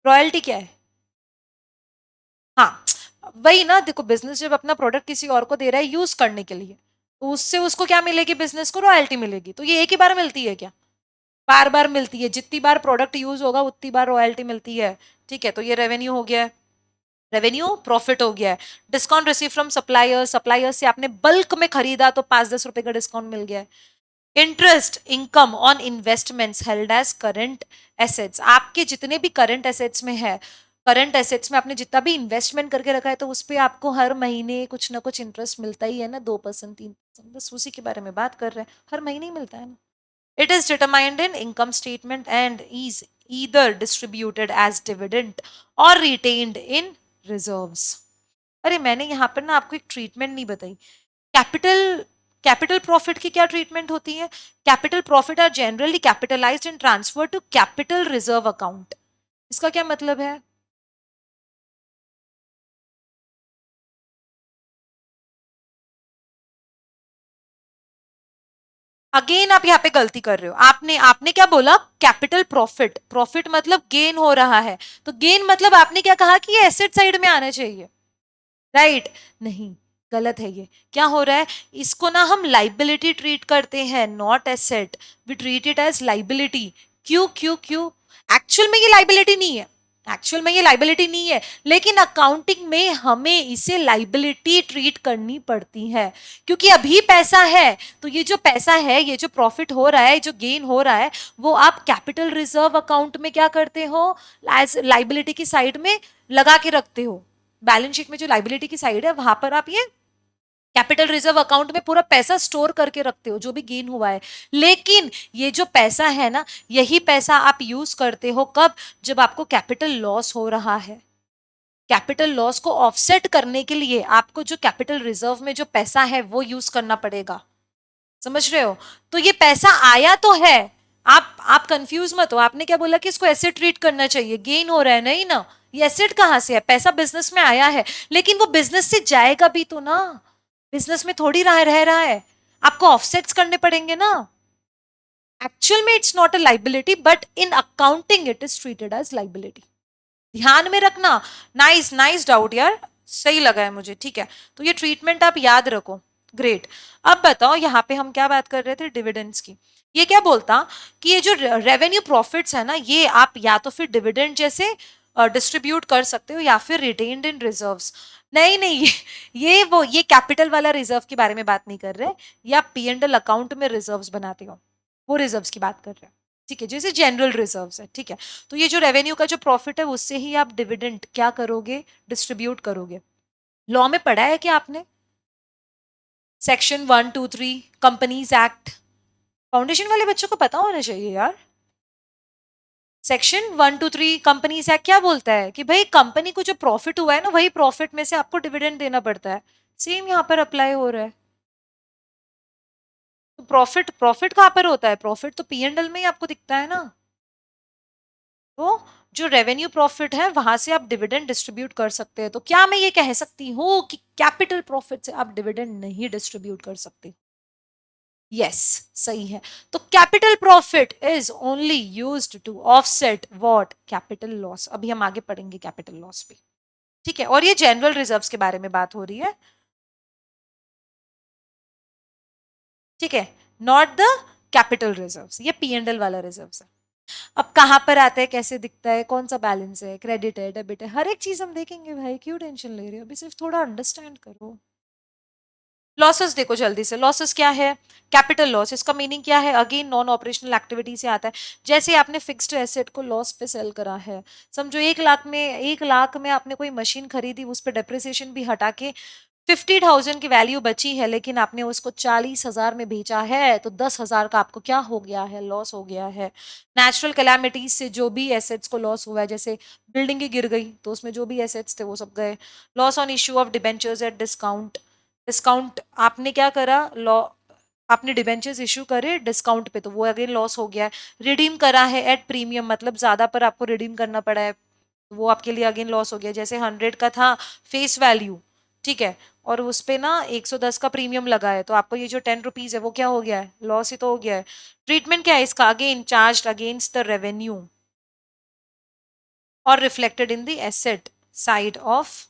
रॉयल्टी क्या है? हाँ, वही ना, देखो बिजनेस जब अपना प्रोडक्ट किसी और को दे रहा है यूज करने के लिए, तो उससे उसको क्या मिलेगी? बिजनेस को रॉयल्टी मिलेगी। तो ये एक ही बार मिलती है क्या? बार बार मिलती है, जितनी बार प्रोडक्ट यूज होगा उतनी बार रॉयल्टी मिलती है। ठीक है, तो ये रेवेन्यू हो गया है, रेवेन्यू प्रॉफिट हो गया है। Discount receive from supplier, supplier से आपने बल्क में खरीदा तो 5-10 रुपए का डिस्काउंट मिल गया है। Interest income on investments held as current assets. आपके जितने भी करंट एसेट्स में है, करंट एसेट्स में आपने जितना भी इन्वेस्टमेंट करके रखा है, तो उस पर आपको हर महीने कुछ ना कुछ इंटरेस्ट मिलता ही है ना, 2%, 3%, बस उसी के बारे में बात कर रहे हैं, हर महीने ही मिलता है ना। It is determined in income statement and is either distributed as dividend और रिटेन्ड इन रिजर्व्स। अरे मैंने यहाँ पर ना आपको एक ट्रीटमेंट नहीं बताई। कैपिटल कैपिटल प्रॉफिट की क्या ट्रीटमेंट होती है? Capital profit are generally capitalised and transfer to capital reserve account. इसका क्या मतलब है? अगेन आप यहाँ पे गलती कर रहे हो। आपने आपने क्या बोला? Capital profit. प्रॉफिट मतलब गेन हो रहा है, तो गेन मतलब आपने क्या कहा कि ये एसेट साइड में आना चाहिए, राइट? नहीं, गलत है ये। क्या हो रहा है? इसको ना हम लाइबिलिटी ट्रीट करते हैं, not asset. We treat it as liability. क्यों क्यों क्यों? एक्चुअल में ये लाइबिलिटी नहीं है, एक्चुअल में ये लाइबिलिटी नहीं है, लेकिन अकाउंटिंग में हमें इसे लाइबिलिटी ट्रीट करनी पड़ती है, क्योंकि अभी पैसा है। तो ये जो पैसा है, ये जो प्रॉफिट हो रहा है, जो गेन हो रहा है, वो आप कैपिटल रिजर्व अकाउंट में क्या करते हो? एज लाइबिलिटी की साइड में लगा के रखते हो। बैलेंस शीट में जो लाइबिलिटी की साइड है वहां पर आप ये कैपिटल रिजर्व अकाउंट में पूरा पैसा स्टोर करके रखते हो, जो भी गेन हुआ है। लेकिन ये जो पैसा है ना, यही पैसा आप यूज करते हो कब? जब आपको कैपिटल लॉस हो रहा है। कैपिटल लॉस को ऑफसेट करने के लिए आपको जो कैपिटल रिजर्व में जो पैसा है वो यूज करना पड़ेगा। समझ रहे हो? तो ये पैसा आया तो है। आप कंफ्यूज मत हो। आपने क्या बोला कि इसको एसेट ट्रीट करना चाहिए, गेन हो रहा है, नहीं ना। ये एसेट कहां से है? पैसा बिजनेस में आया है, लेकिन वो बिजनेस से जाएगा भी तो ना, बिजनेस में थोड़ी रह रहा है। आपको ऑफसेट्स करने पड़ेंगे ना। एक्चुअल में it's not a liability, but in accounting it is treated as liability. ध्यान में रखना। नाइस नाइस डाउट यार, सही लगा है मुझे, ठीक है। तो ये ट्रीटमेंट आप याद रखो। ग्रेट। अब बताओ यहाँ पे हम क्या बात कर रहे थे, डिविडेंड्स की। ये क्या बोलता कि ये जो रेवेन्यू प्रॉफिट्स है ना, ये आप या तो फिर डिविडेंड जैसे डिस्ट्रीब्यूट कर सकते हो या फिर रिटेन्ड इन रिजर्व्स। नहीं नहीं, ये कैपिटल वाला रिजर्व के बारे में बात नहीं कर रहे, या पी एंड एल अकाउंट में रिजर्व्स बनाते हो, वो रिजर्व्स की बात कर रहे हैं, ठीक है, जैसे जनरल रिजर्व्स है, ठीक है। तो ये जो रेवेन्यू का जो प्रॉफिट है उससे ही आप डिविडेंड क्या करोगे, डिस्ट्रीब्यूट करोगे। लॉ में पढ़ा है कि आपने सेक्शन 123 कंपनीज एक्ट, फाउंडेशन वाले बच्चों को पता होना चाहिए यार। सेक्शन 123 कंपनीज एक्ट क्या बोलता है कि भाई कंपनी को जो प्रॉफिट हुआ है ना, वही प्रॉफिट में से आपको डिविडेंड देना पड़ता है। सेम यहाँ पर अप्लाई हो रहा है। तो प्रॉफिट प्रॉफिट कहाँ पर होता है, प्रॉफिट तो पी एंड एल में ही आपको दिखता है ना। तो जो रेवेन्यू प्रॉफिट है वहां से आप डिविडेंड डिस्ट्रीब्यूट कर सकते हैं। तो क्या मैं ये कह सकती हूँ कि कैपिटल प्रॉफिट से आप डिविडेंड नहीं डिस्ट्रीब्यूट कर सकते। यस, सही है। तो capital profit is only used to offset what, capital loss. अभी हम आगे पढ़ेंगे कैपिटल लॉस पे, ठीक है। और ये जनरल रिजर्व्स के बारे में बात हो रही है, ठीक है, नॉट द कैपिटल रिजर्व्स, ये पी एंड एल वाला रिजर्व्स है। अब कहां पर आता है, कैसे दिखता है, कौन सा बैलेंस है, क्रेडिट है, डेबिट है, हर एक चीज हम देखेंगे भाई, क्यों टेंशन ले रहे हो, अभी सिर्फ थोड़ा अंडरस्टैंड करो। लॉसेस देखो जल्दी से, लॉसेस क्या है, कैपिटल लॉस, इसका मीनिंग क्या है, अगेन नॉन ऑपरेशनल एक्टिविटी से आता है। जैसे आपने फिक्स्ड एसेट को लॉस पे सेल करा है, समझो 1 लाख में आपने कोई मशीन खरीदी, उस पर डेप्रिसिएशन भी हटा के 50,000 की वैल्यू बची है, लेकिन आपने उसको 40,000 में बेचा है, तो 10,000 का आपको क्या हो गया है, लॉस हो गया है। नेचुरल कैलामिटीज से जो भी एसेट्स को लॉस हुआ है, जैसे बिल्डिंग ही गिर गई तो उसमें जो भी एसेट्स थे वो सब गए। Loss on issue of debentures at discount, discount आपने क्या करा, लॉ आपने डिबेंचर्स इशू करे डिस्काउंट पे, तो वो अगेन लॉस हो गया है। रिडीम करा है एट प्रीमियम, मतलब ज्यादा पर आपको रिडीम करना पड़ा है, वो आपके लिए अगेन लॉस हो गया। जैसे 100 का था फेस वैल्यू, ठीक है, और उस पे ना 110 का प्रीमियम लगा है, तो आपको ये जो 10 रुपीज है वो क्या हो गया है, लॉस ही तो हो गया है। ट्रीटमेंट क्या है इसका, again charge against the revenue और reflected in the asset side of.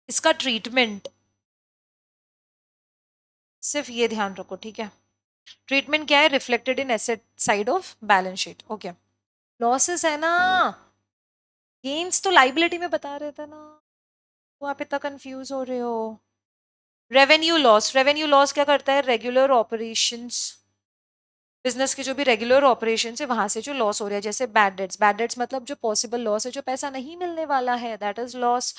इसका ट्रीटमेंट सिर्फ ये ध्यान रखो, ठीक है। ट्रीटमेंट क्या है, reflected in asset side of balance sheet, okay. Losses है ना, गेन्स तो लाइबिलिटी में बता रहे थे ना, वो आप इतना कंफ्यूज हो रहे हो। रेवेन्यू लॉस, रेवेन्यू लॉस क्या करता है, रेगुलर ऑपरेशंस, बिजनेस के जो भी रेगुलर ऑपरेशन है वहां से जो लॉस हो रहा है, जैसे बैड डेट्स, बैड डेट्स मतलब जो पॉसिबल लॉस है, जो पैसा नहीं मिलने वाला है, दैट इज लॉस।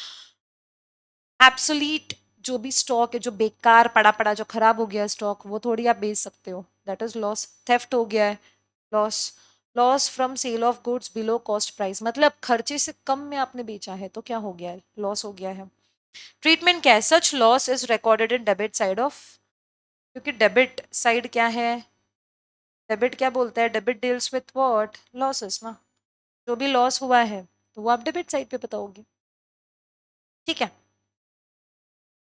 एब्सोलीट जो भी स्टॉक है, जो बेकार पड़ा पड़ा जो खराब हो गया स्टॉक, वो थोड़ी आप बेच सकते हो, दैट इज लॉस। थेफ्ट हो गया है, loss. Loss from sale of goods below cost price, मतलब खर्चे से कम में आपने बेचा है तो क्या हो गया है, लॉस हो गया है। ट्रीटमेंट क्या है, such loss is recorded in debit side of, क्योंकि डेबिट साइड क्या है, डेबिट क्या बोलता है, debit deals with what, losses ना, जो भी लॉस हुआ है तो वो आप डेबिट साइड पे बताओगे, ठीक है।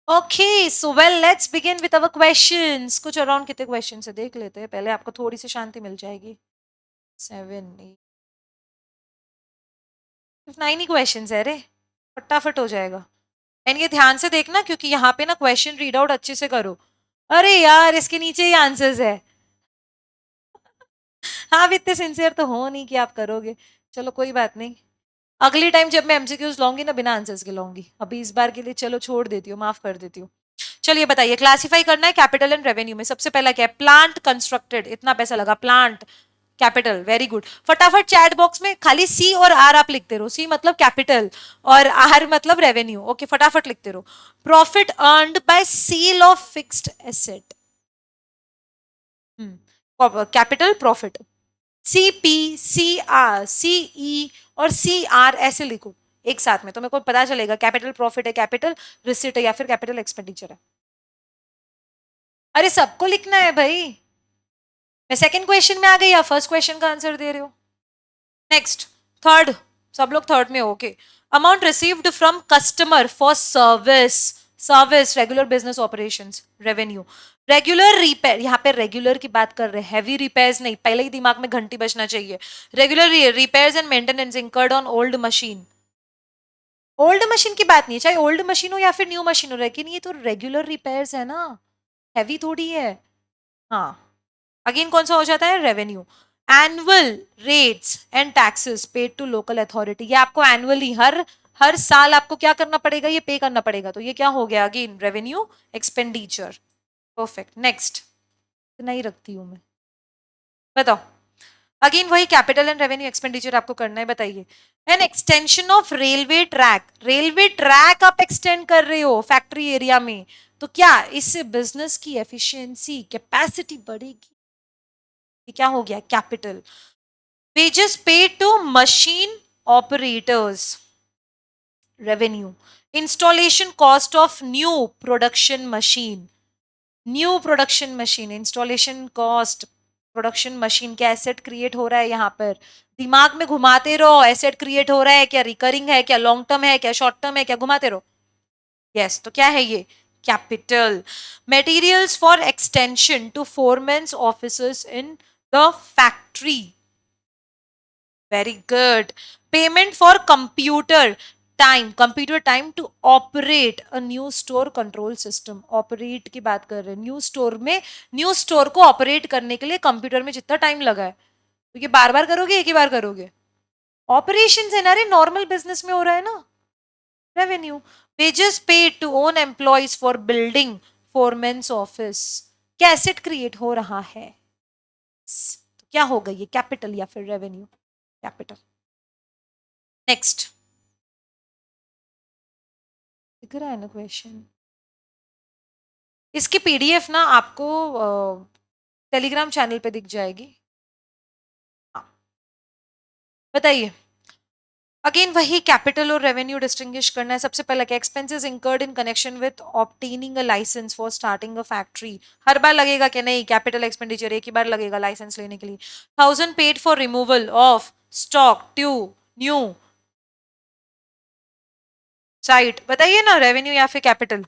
Okay so well let's begin with our questions. कुछ अराउंड कितने क्वेश्चन है देख लेते हैं पहले, आपको थोड़ी सी शांति मिल जाएगी। 7 8 सिर्फ 9 ही क्वेश्चन है रे, फटाफट हो जाएगा। एंड ये ध्यान से देखना क्योंकि यहाँ पे ना क्वेश्चन रीड आउट अच्छे से करो। अरे यार इसके नीचे ही आंसर्स है। हाँ, अब इतने सिंसियर तो हो नहीं कि आप करोगे, चलो कोई बात नहीं। अगली टाइम जब मैं एमसीक्यूज लाऊंगी ना, बिना आंसर्स के लाऊंगी, अभी इस बार के लिए चलो छोड़ देती हूँ, माफ कर देती हूँ। चलिए बताइए, क्लासिफाई करना है कैपिटल एंड रेवेन्यू में। सबसे पहला क्या है, प्लांट कंस्ट्रक्टेड, इतना पैसा लगा, प्लांट कैपिटल, वेरी गुड। फटाफट चैट बॉक्स में खाली सी और आर आप लिखते रहो, सी मतलब कैपिटल और आर मतलब रेवेन्यू, ओके फटाफट लिखते रहो। Profit earned by sale of fixed asset, capital profit, C P C R C E और सी आर ऐसे लिखो एक साथ में, तो मेरे को पता चलेगा कैपिटल प्रॉफिट है, कैपिटल रिसिट है या फिर कैपिटल एक्सपेंडिचर है। अरे सबको लिखना है भाई। मैं सेकंड क्वेश्चन में आ गई या फर्स्ट क्वेश्चन का आंसर दे रहे हो। नेक्स्ट, थर्ड, सब लोग थर्ड में हो, okay. Amount received from customer for service, service, regular business operations, revenue. Regular repair, यहाँ पे रेगुलर की बात कर रहे हैं, हैवी रिपेयर्स नहीं, पहले ही दिमाग में घंटी बजना चाहिए। Regular repairs and maintenance incurred on old machine. Old machine की बात नहीं है, चाहे ओल्ड मशीन हो या फिर न्यू मशीन हो, लेकिन ये तो रेगुलर रिपेयर्स है ना, हैवी थोड़ी है। हाँ, अगेन कौन सा हो जाता है, revenue. Annual rates and taxes paid to local authority, ये आपको एनुअली हर हर साल आपको क्या करना पड़ेगा, ये पे करना पड़ेगा, तो ये क्या हो गया, again revenue expenditure. Perfect, next. इतना ही रखती हूं मैं, बताओ। अगेन वही कैपिटल एंड रेवेन्यू एक्सपेंडिचर आपको करना है, बताइए। An extension of railway track, railway track आप एक्सटेंड कर रहे हो फैक्ट्री एरिया में, तो क्या इससे बिजनेस की एफिशिएंसी कैपेसिटी बढ़ेगी, ये क्या हो गया, capital. wages paid to machine operators, revenue। installation cost of new production machine, new production machine, installation cost, production machine, क्या एसेट क्रिएट हो रहा है यहाँ पर, दिमाग में घुमाते रहो, एसेट क्रिएट हो रहा है क्या, रिकरिंग है क्या, लॉन्ग टर्म है क्या, शॉर्ट टर्म है क्या, घुमाते रहो। यस, तो क्या है ये, capital. Materials for extension to foremen's officers in the factory, very good. Payment for computer time to operate a new store control system, operate की बात कर रहे हैं, न्यू स्टोर में, न्यू स्टोर को ऑपरेट करने के लिए कंप्यूटर में जितना टाइम लगा है, तो ये बार बार करोगे, एक ही बार करोगे, ऑपरेशन है ना रे, नॉर्मल बिजनेस में हो रहा है ना। Revenue. Wages paid to own employees for building foremen's office, क्या एसेट क्रिएट हो रहा है, तो क्या होगा ये, कैपिटल या फिर रेवेन्यू, कैपिटल। नेक्स्ट, दिख रहा है ना क्वेश्चन, इसकी पीडीएफ ना आपको टेलीग्राम चैनल पे दिख जाएगी। हाँ, बताइए। अगेन वही कैपिटल और रेवेन्यू डिस्टिंग्विश करना है। सबसे पहला क्या, expenses incurred in connection with obtaining a licence for starting a factory, हर बार लगेगा कि नहीं, कैपिटल एक्सपेंडिचर एक ही बार लगेगा लाइसेंस लेने के लिए। 1000 paid for removal of stock to new site, बताइए ना, रेवेन्यू या फिर कैपिटल।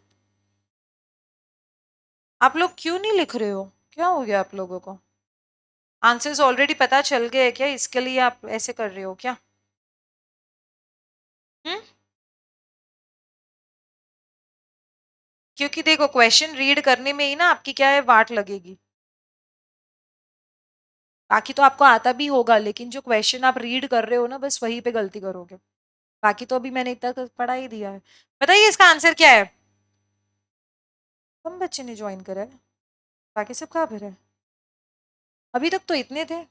आप लोग क्यों नहीं लिख रहे हो, क्या हो गया आप लोगों को, आंसर्स ऑलरेडी पता चल गए क्या, इसके लिए आप ऐसे कर रहे हो क्या। हम्म, क्योंकि देखो क्वेश्चन रीड करने में ही ना आपकी क्या है, वाट लगेगी, बाकी तो आपको आता भी होगा, लेकिन जो क्वेश्चन आप रीड कर रहे हो ना, बस वहीं पे गलती करोगे, बाकी तो अभी मैंने इतना पढ़ा ही दिया है। बताइए इसका आंसर क्या है, कम बच्चे ने ज्वाइन करा है, बाकी सब कहाँ फिर है, अभी तक तो इतने थे।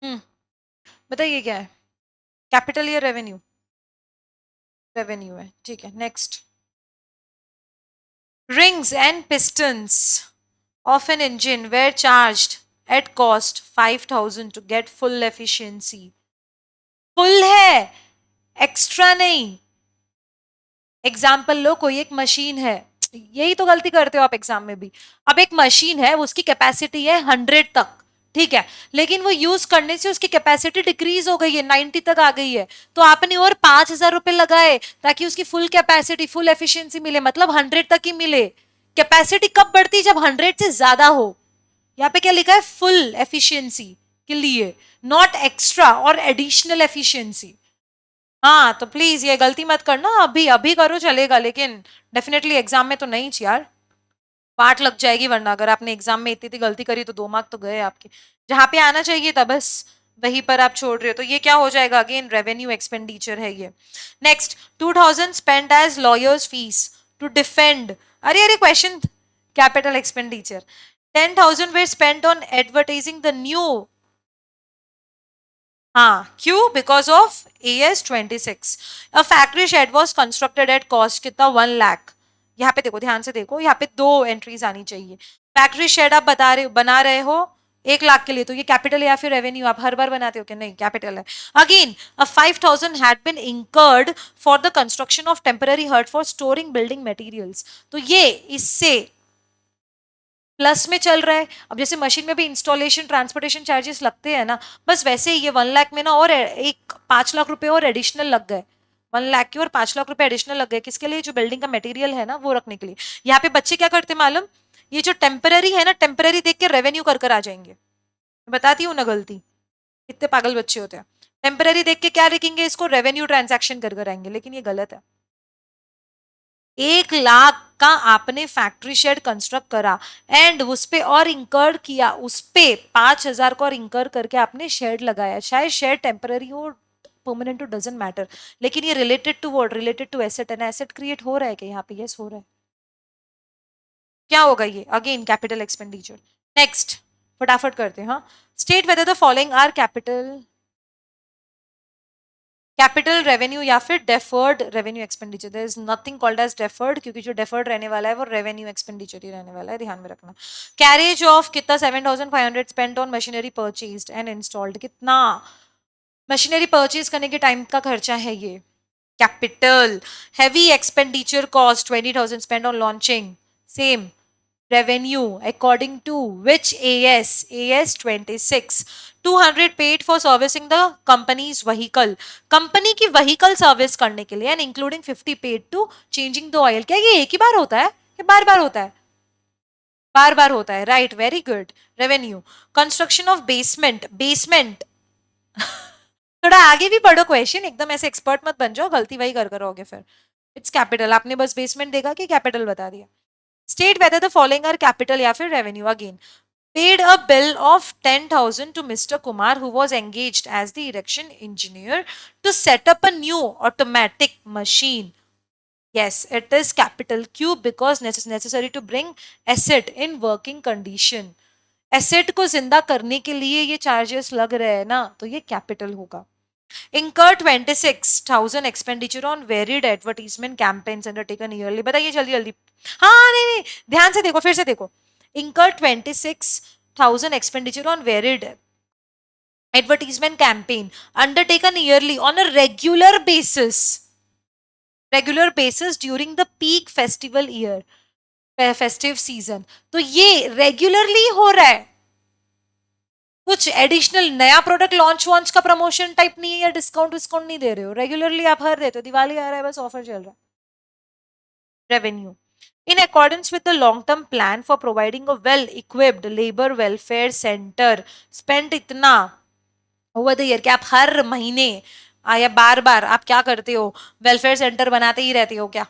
हम्म, बताइए क्या है, कैपिटल या रेवेन्यू, रेवेन्यू है, ठीक है, next. Rings and pistons of an engine were charged at cost 5,000 to get full efficiency. Full है, एक्स्ट्रा नहीं। एग्जाम्पल लो, कोई एक मशीन है, यही तो गलती करते हो आप एग्जाम में भी। अब एक मशीन है, उसकी कैपेसिटी है 100 तक, ठीक है, लेकिन वो यूज करने से उसकी कैपेसिटी डिक्रीज हो गई है, 90 तक आ गई है, तो आपने और 5,000 रुपए लगाए ताकि उसकी फुल कैपेसिटी, फुल एफिशिएंसी मिले, मतलब 100 तक ही मिले। कैपेसिटी कब बढ़ती, जब 100 से ज्यादा हो। यहाँ पे क्या लिखा है, फुल एफिशिएंसी के लिए, नॉट एक्स्ट्रा और एडिशनल एफिशिएंसी। हाँ, तो प्लीज ये गलती मत करना, अभी अभी करो चलेगा, लेकिन डेफिनेटली एग्जाम में तो नहीं यार, पाठ लग जाएगी, वरना अगर आपने एग्जाम में इतनी गलती करी तो 2 मार्क तो गए आपके, जहां पे आना चाहिए था बस वहीं पर आप छोड़ रहे हो, तो ये क्या हो जाएगा, अगेन रेवेन्यू एक्सपेंडिचर है ये। Next, 2000 spend as lawyers fees to defend, अरे अरे question, capital expenditure. 10,000 were spend on advertising the new, हाँ, क्यों, because of AS26 a factory shed was constructed at cost कितना, 1 लाख। यहाँ पे देखो, ध्यान से देखो, यहाँ पे 2 एंट्रीज आनी चाहिए। फैक्ट्री शेड आप बना रहे हो 1 लाख के लिए, तो ये कैपिटल या फिर रेवेन्यू, आप हर बार बनाते हो कि नहीं, कैपिटल है। Again, 5,000 had been incurred for the construction of temporary hut for storing building materials, तो ये इससे प्लस में चल रहा है। अब जैसे मशीन में भी इंस्टॉलेशन ट्रांसपोर्टेशन चार्जेस लगते हैं ना, बस वैसे ही ये 1 लाख में ना और एक 5 लाख रुपए और एडिशनल लग गए। 1 लाख के और 5 लाख रुपए एडिशनल लग गए, किसके लिए? जो बिल्डिंग का मटेरियल है ना वो रखने के लिए। यहाँ पे बच्चे क्या करते मालूम, ये जो टेम्पररी है ना, टेम्पररी देख के रेवेन्यू कर आ जाएंगे। बताती हूँ ना गलती, कितने पागल बच्चे होते हैं। टेम्पररी देख के क्या लिखेंगे, इसको रेवेन्यू ट्रांजैक्शन कर आएंगे, लेकिन ये गलत है। 1 लाख का आपने फैक्ट्री शेड कंस्ट्रक्ट करा एंड उस पे और इंकर किया, उस पे 5,000 को और इंकर करके आपने शेड लगाया। शायद शेड टेम्पररी हो परमानेंट हो, डजेंट मैटर, लेकिन ये related to what? Related to asset, and asset create हो रहा है क्या यहाँ पे? यस हो रहा है। क्या होगा ये? Again capital expenditure. नेक्स्ट, फटाफट करते हैं। हाँ, state whether the following are capital revenue या फिर deferred revenue expenditure. There is nothing called as deferred, क्योंकि जो डेफर्ड रहने वाला है वो रेवेन्यू एक्सपेंडिचर ही रहने वाला है, ध्यान में रखना। कैरेज ऑफ कितना? 7,500 spent on machinery purchased and installed. कितना मशीनरी परचेज करने के टाइम का खर्चा है ये? Capital. Heavy expenditure cost 20,000 spend on launching, same revenue according to which AS 26। 200 paid for servicing the company's vehicle, company की vehicle service करने के लिए, and including 50 paid to changing the oil. क्या ये एक ही बार होता है कि बार बार होता है? बार बार होता है, right, very good. Revenue. Construction of basement, basement थोड़ा आगे भी पढ़ो क्वेश्चन, एकदम ऐसे एक्सपर्ट मत बन जाओ, गलती वही कर करोगे फिर। इट्स कैपिटल, आपने बस बेसमेंट देखा कि कैपिटल बता दिया। State whether the following are capital या फिर revenue. Again, paid a bill of 10,000 to Mr. Kumar, who was engaged as the erection engineer to set up a new automatic machine. Yes, it is capital Q because necessary to bring asset in working condition. Asset को जिंदा करने के लिए ये charges लग रहे हैं ना, तो ये कैपिटल होगा। Incur 26,000 expenditure on varied advertisement campaigns undertaken yearly। बताइए जल्दी जल्दी। हाँ नहीं नहीं, ध्यान से देखो, फिर से देखो। Incur 26,000 expenditure on varied advertisement campaign undertaken yearly on a regular basis, regular basis during the peak festival year, festive season। तो ये रेगुलरली हो रहा है, कुछ एडिशनल नया प्रोडक्ट लॉन्च वॉन्च का प्रमोशन टाइप नहीं है, या डिस्काउंट विस्काउंट नहीं दे रहे हो, रेगुलरली आप हर देते हो, दिवाली आ रहा है बस ऑफर चल रहा है। Revenue. In accordance with the long-term plan for providing a well-equipped labor welfare center, spent इतना over the year, कि आप हर महीने या बार बार आप क्या करते हो? वेलफेयर सेंटर बनाते ही रहते हो क्या?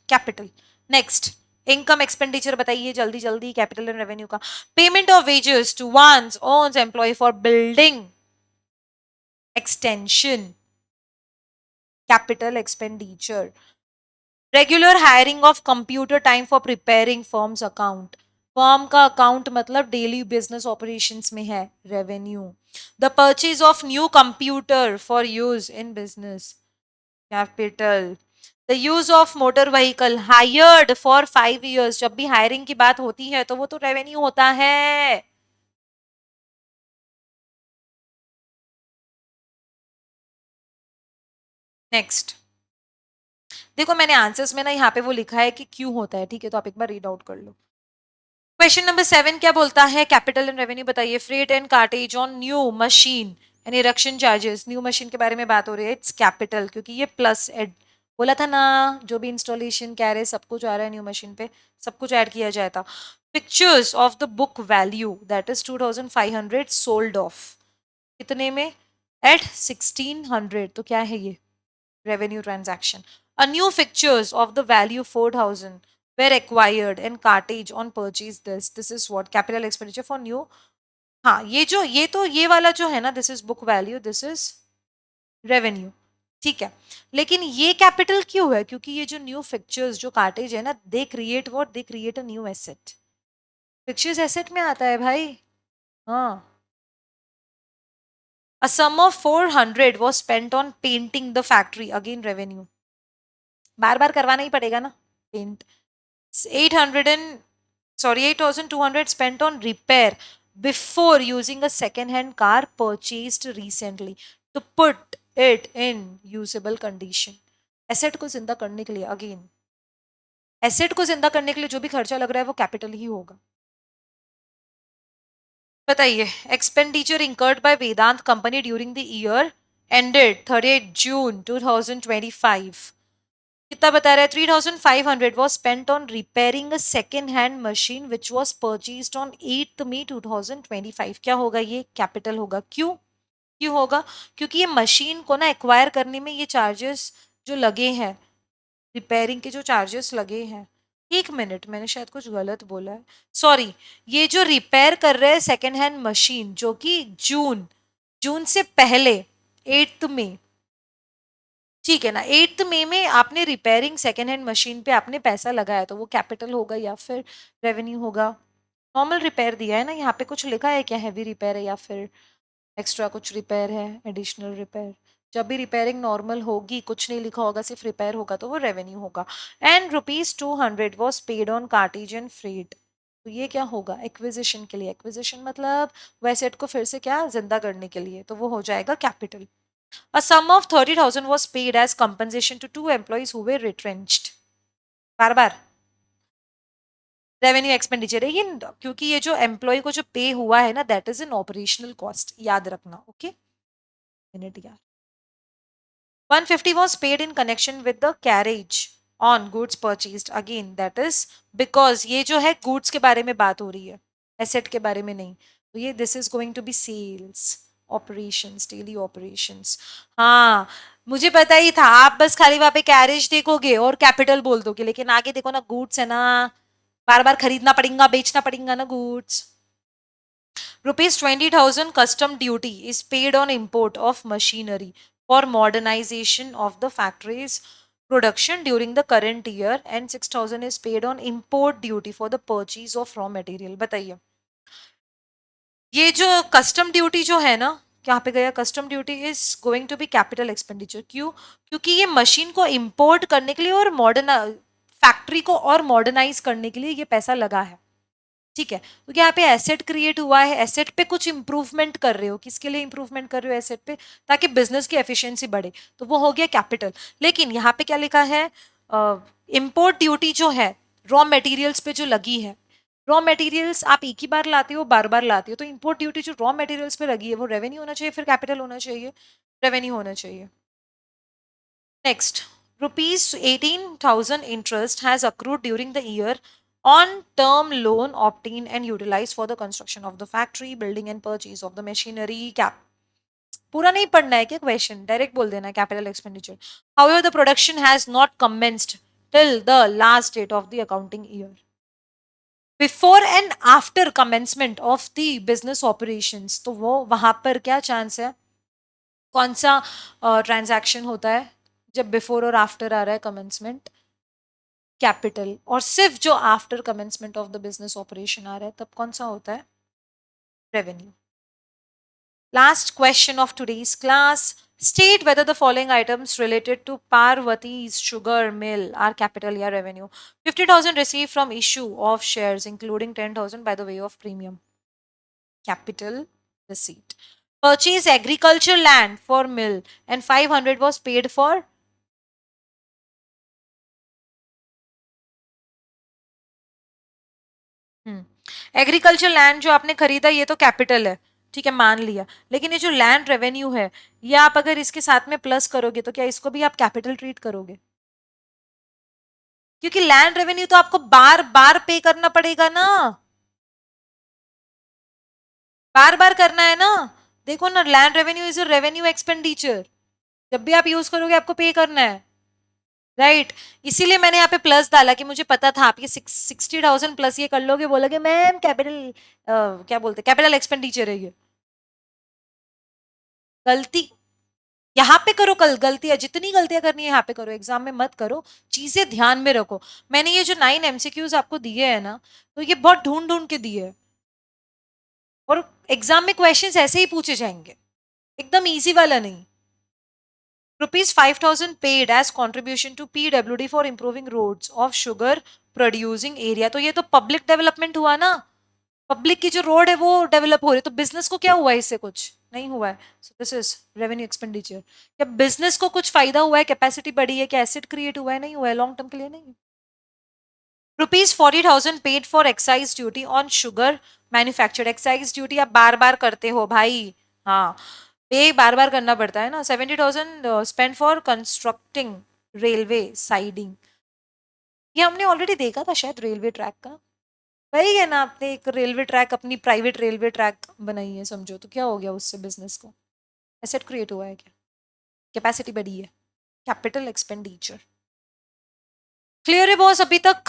कैपिटल। नेक्स्ट, इनकम एक्सपेंडिचर बताइए जल्दी जल्दी, कैपिटल एंड रेवेन्यू का। Payment of wages to one's owns employ for building extension, capital expenditure. Regular hiring of computer time for preparing firms account, firm का account मतलब डेली बिजनेस ऑपरेशंस में है, revenue. The purchase of new computer for use in business, capital. The use of motor vehicle hired for 5 years, जब भी hiring की बात होती है तो वो तो रेवेन्यू होता है। नेक्स्ट देखो, मैंने आंसर्स में ना यहाँ पे वो लिखा है कि क्यों होता है, ठीक है, तो आप एक बार रीड आउट कर लो। क्वेश्चन नंबर 7 क्या बोलता है? कैपिटल एंड रेवेन्यू बताइए। Freight and cartridge on new machine and erection charges, new machine के बारे में बात हो रही है, इट्स कैपिटल, क्योंकि ये प्लस एड बोला था ना, जो भी इंस्टॉलेशन कैरे सब कुछ आ रहा है न्यू मशीन पे, सब कुछ ऐड किया जाता। Pictures of the book value that is 2,500 sold off, कितने में? एट 1,600, तो क्या है ये? Revenue transaction. A new pictures of the value 4,000 were acquired and cartage on purchase this is what? Capital expenditure for new। हाँ, ये तो ये वाला जो है ना, this is book value, this is revenue, ठीक है। लेकिन ये कैपिटल क्यों है? क्योंकि ये जो न्यू फिक्चर्स जो कार्टेज है ना, they create what? They create a new asset. Fixtures asset में आता है भाई। हाँ। A sum of 400 was spent on painting the factory, again revenue, बार बार करवाना ही पड़ेगा ना paint. 8,200 spent on repair before using a second hand car purchased recently to put it in usable condition। Asset को जिंदा करने के लिए, अगेन एसेट को जिंदा करने के लिए जो भी खर्चा लग रहा है वो कैपिटल ही होगा। बताइए, expenditure incurred by Vedanta company during the year ended 30 June 2025, कितना बता रहा है? 3,500 was spent on repairing a second hand machine which was purchased on 8th May 2025। क्या होगा ये? कैपिटल होगा। क्यों? क्यों होगा? क्योंकि ये मशीन को ना एक्वायर करने में ये चार्जेस जो लगे हैं, रिपेयरिंग के जो चार्जेस लगे हैं, एक मिनट, मैंने शायद कुछ गलत बोला है, सॉरी। ये जो रिपेयर कर रहे हैं सेकेंड हैंड मशीन, जो कि जून जून से पहले 8 मई, ठीक है ना, 8 मई में आपने रिपेयरिंग सेकेंड हैंड मशीन पे आपने पैसा लगाया, तो वो कैपिटल होगा या फिर रेवेन्यू होगा? नॉर्मल रिपेयर दिया है ना, यहाँ पे कुछ लिखा है क्या? हैवी रिपेयर है या फिर एक्स्ट्रा कुछ रिपेयर है, एडिशनल रिपेयर? जब भी रिपेयरिंग नॉर्मल होगी, कुछ नहीं लिखा होगा, सिर्फ रिपेयर होगा, तो वो रेवेन्यू होगा। And ₹200 was paid on Cartesian freight, तो ये क्या होगा? एक्विजिशन के लिए। एक्विजिशन मतलब वो एसेट को फिर से क्या, जिंदा करने के लिए, तो वो हो जाएगा capital. A sum of 30,000 was paid as compensation to 2 employees who were retrenched। Bar bar revenue expenditure है ये, क्योंकि ये जो एम्प्लॉय को जो पे हुआ है ना, that is an operational cost, याद रखना। ओके, मिनट यार। 150 was paid in connection with the carriage on goods purchased, again that is because ये जो है goods के बारे में बात हो रही है, एसेट के बारे में नहीं, तो ये this is going to be sales operations, daily operations. हाँ, मुझे पता ही था, आप बस खाली वहां पे कैरेज देखोगे और कैपिटल बोल दोगे, लेकिन आगे देखो ना, गुड्स है ना, बार बार खरीदना पड़ेगा, बेचना पड़ेगा ना goods. ₹20,000 custom duty is paid on import of machinery for modernization of the factory's production during the current year, and 6,000 is paid on import duty for the purchase of raw material। बताइए, ये जो custom duty जो है ना, क्या पे गया? Custom duty is going to be capital expenditure. क्यों? क्योंकि ये मशीन को इंपोर्ट करने के लिए और मॉडर्न फैक्ट्री को और मॉडर्नाइज करने के लिए ये पैसा लगा है, ठीक है? क्योंकि यहाँ पे एसेट क्रिएट हुआ है, एसेट पे कुछ इंप्रूवमेंट कर रहे हो, किसके लिए इंप्रूवमेंट कर रहे हो? एसेट पे, ताकि बिजनेस की एफिशिएंसी बढ़े, तो वो हो गया कैपिटल। लेकिन यहाँ पे क्या लिखा है? इंपोर्ट ड्यूटी जो है रॉ मटेरियल्स पे जो लगी है, रॉ मटेरियल्स आप एक ही बार लाते हो, बार बार लाते हो, तो इंपोर्ट ड्यूटी जो रॉ मटेरियल्स पे लगी है वो रेवेन्यू होना चाहिए, फिर कैपिटल होना चाहिए, रेवेन्यू होना चाहिए। Next, ₹18,000 interest has accrued during the year on term loan obtained and utilized for the construction of the factory, building and purchase of the machinery। cap पूरा नहीं पढ़ना है क्या क्वेश्चन? डायरेक्ट बोल देना capital expenditure. However, the production has not commenced till the last date of the accounting year। Before and after commencement of the business operations, तो वो वहां पर क्या चांस है? कौन सा ट्रांजैक्शन होता है जब बिफोर और आफ्टर आ रहा है कमेंसमेंट? कैपिटल। और सिर्फ जो after commencement of the business operation आ रहा है तब कौन सा होता है? Revenue. Last question of today's class. State whether the following items related to Parvati's sugar mill are capital या revenue। 50,000 received from issue of shares including 10,000 by the way of premium, capital receipt। Purchase agriculture land for mill and 500 was paid for agriculture land जो आपने खरीदा, ये तो capital है, ठीक है, मान लिया। लेकिन ये जो लैंड रेवेन्यू है, ये आप अगर इसके साथ में प्लस करोगे तो क्या इसको भी आप कैपिटल ट्रीट करोगे? क्योंकि लैंड रेवेन्यू तो आपको बार बार पे करना पड़ेगा ना, बार बार करना है ना। देखो ना, land revenue is a revenue expenditure, जब भी आप यूज करोगे आपको पे करना है, राइट? इसीलिए मैंने यहाँ पे प्लस डाला कि मुझे पता था आप ये 60,000 प्लस ये कर लोगे, बोलोगे मैम कैपिटल, क्या बोलते, कैपिटल एक्सपेंडिचर है ये। गलती यहाँ पे करो, कल गलतियां, जितनी गलतियां करनी है यहाँ पे करो, एग्जाम में मत करो, चीजें ध्यान में रखो। मैंने ये जो 9 MCQs आपको दिए हैं ना, तो ये बहुत ढूंढ ढूंढ के दिए हैं, और एग्जाम में क्वेश्चंस ऐसे ही पूछे जाएंगे, एकदम इजी वाला नहीं। ₹5,000 paid as contribution to PWD for improving roads of sugar producing area, तो ये तो पब्लिक डेवलपमेंट हुआ ना, पब्लिक की जो रोड है वो डेवलप हो रही है, तो बिजनेस को क्या हुआ है? इससे कुछ नहीं हुआ है, so this is revenue expenditure. क्या बिजनेस को कुछ फायदा हुआ है, कैपेसिटी बढ़ी है, क्या एसेट क्रिएट हुआ है? नहीं हुआ है, लॉन्ग टर्म के लिए नहीं। ₹40,000 paid for excise duty on sugar manufactured. Excise duty आप बार बार करते हो भाई। हाँ, पे बार बार करना पड़ता है ना। 70,000 spend for constructing railway siding. ये हमने ऑलरेडी देखा था शायद, रेलवे ट्रैक का। वही है ना, आपने एक रेलवे ट्रैक, अपनी प्राइवेट रेलवे ट्रैक बनाई है समझो, तो क्या हो गया उससे बिजनेस को? एसेट क्रिएट हुआ है क्या? कैपेसिटी बढ़ी है? Capital expenditure. क्लियर है बॉस? अभी तक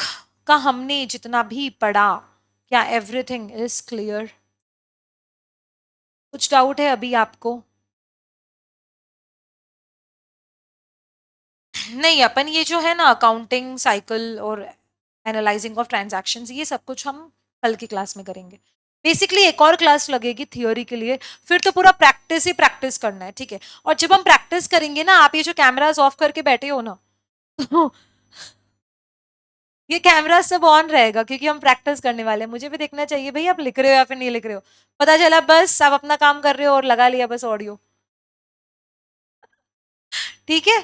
का हमने जितना भी पढ़ा, क्या एवरीथिंग इज क्लियर? कुछ डाउट है अभी आपको? नहीं, अपन ये जो है ना अकाउंटिंग साइकिल और एनालाइजिंग ऑफ ट्रांजैक्शंस, ये सब कुछ हम कल की क्लास में करेंगे। बेसिकली एक और क्लास लगेगी थियोरी के लिए, फिर तो पूरा प्रैक्टिस ही प्रैक्टिस करना है, ठीक है? और जब हम प्रैक्टिस करेंगे ना, आप ये जो कैमरास ऑफ करके बैठे हो ना, ये कैमरा सब ऑन रहेगा क्योंकि हम प्रैक्टिस करने वाले हैं। मुझे भी देखना चाहिए भाई आप लिख रहे हो या फिर नहीं लिख रहे हो। पता चला बस आप अपना काम कर रहे हो और लगा लिया बस ऑडियो। ठीक है,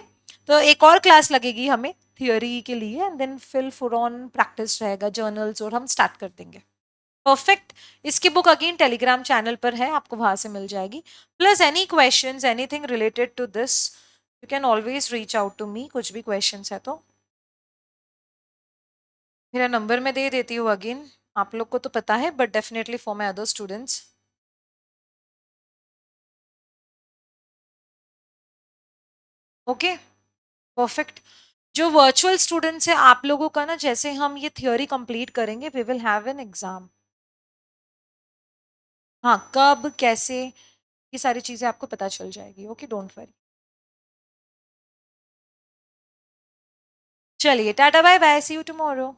तो एक और क्लास लगेगी हमें थियोरी के लिए, and then fill full on practice रहेगा, जर्नल्स, और हम स्टार्ट कर देंगे। परफेक्ट। इसकी बुक अगेन टेलीग्राम चैनल पर है, आपको वहां से मिल जाएगी। Plus any questions, anything related to this, you can always reach out to me. कुछ भी क्वेश्चंस है तो मेरा नंबर मैं दे देती हूँ अगेन। आप लोग को तो पता है, but definitely for my other students. Okay, perfect. जो वर्चुअल स्टूडेंट्स है आप लोगों का ना, जैसे हम ये थियोरी कंप्लीट करेंगे, we will have an exam. हाँ, कब कैसे, ये सारी चीजें आपको पता चल जाएगी। Okay, don't worry. चलिए, tata bye bye, see you tomorrow.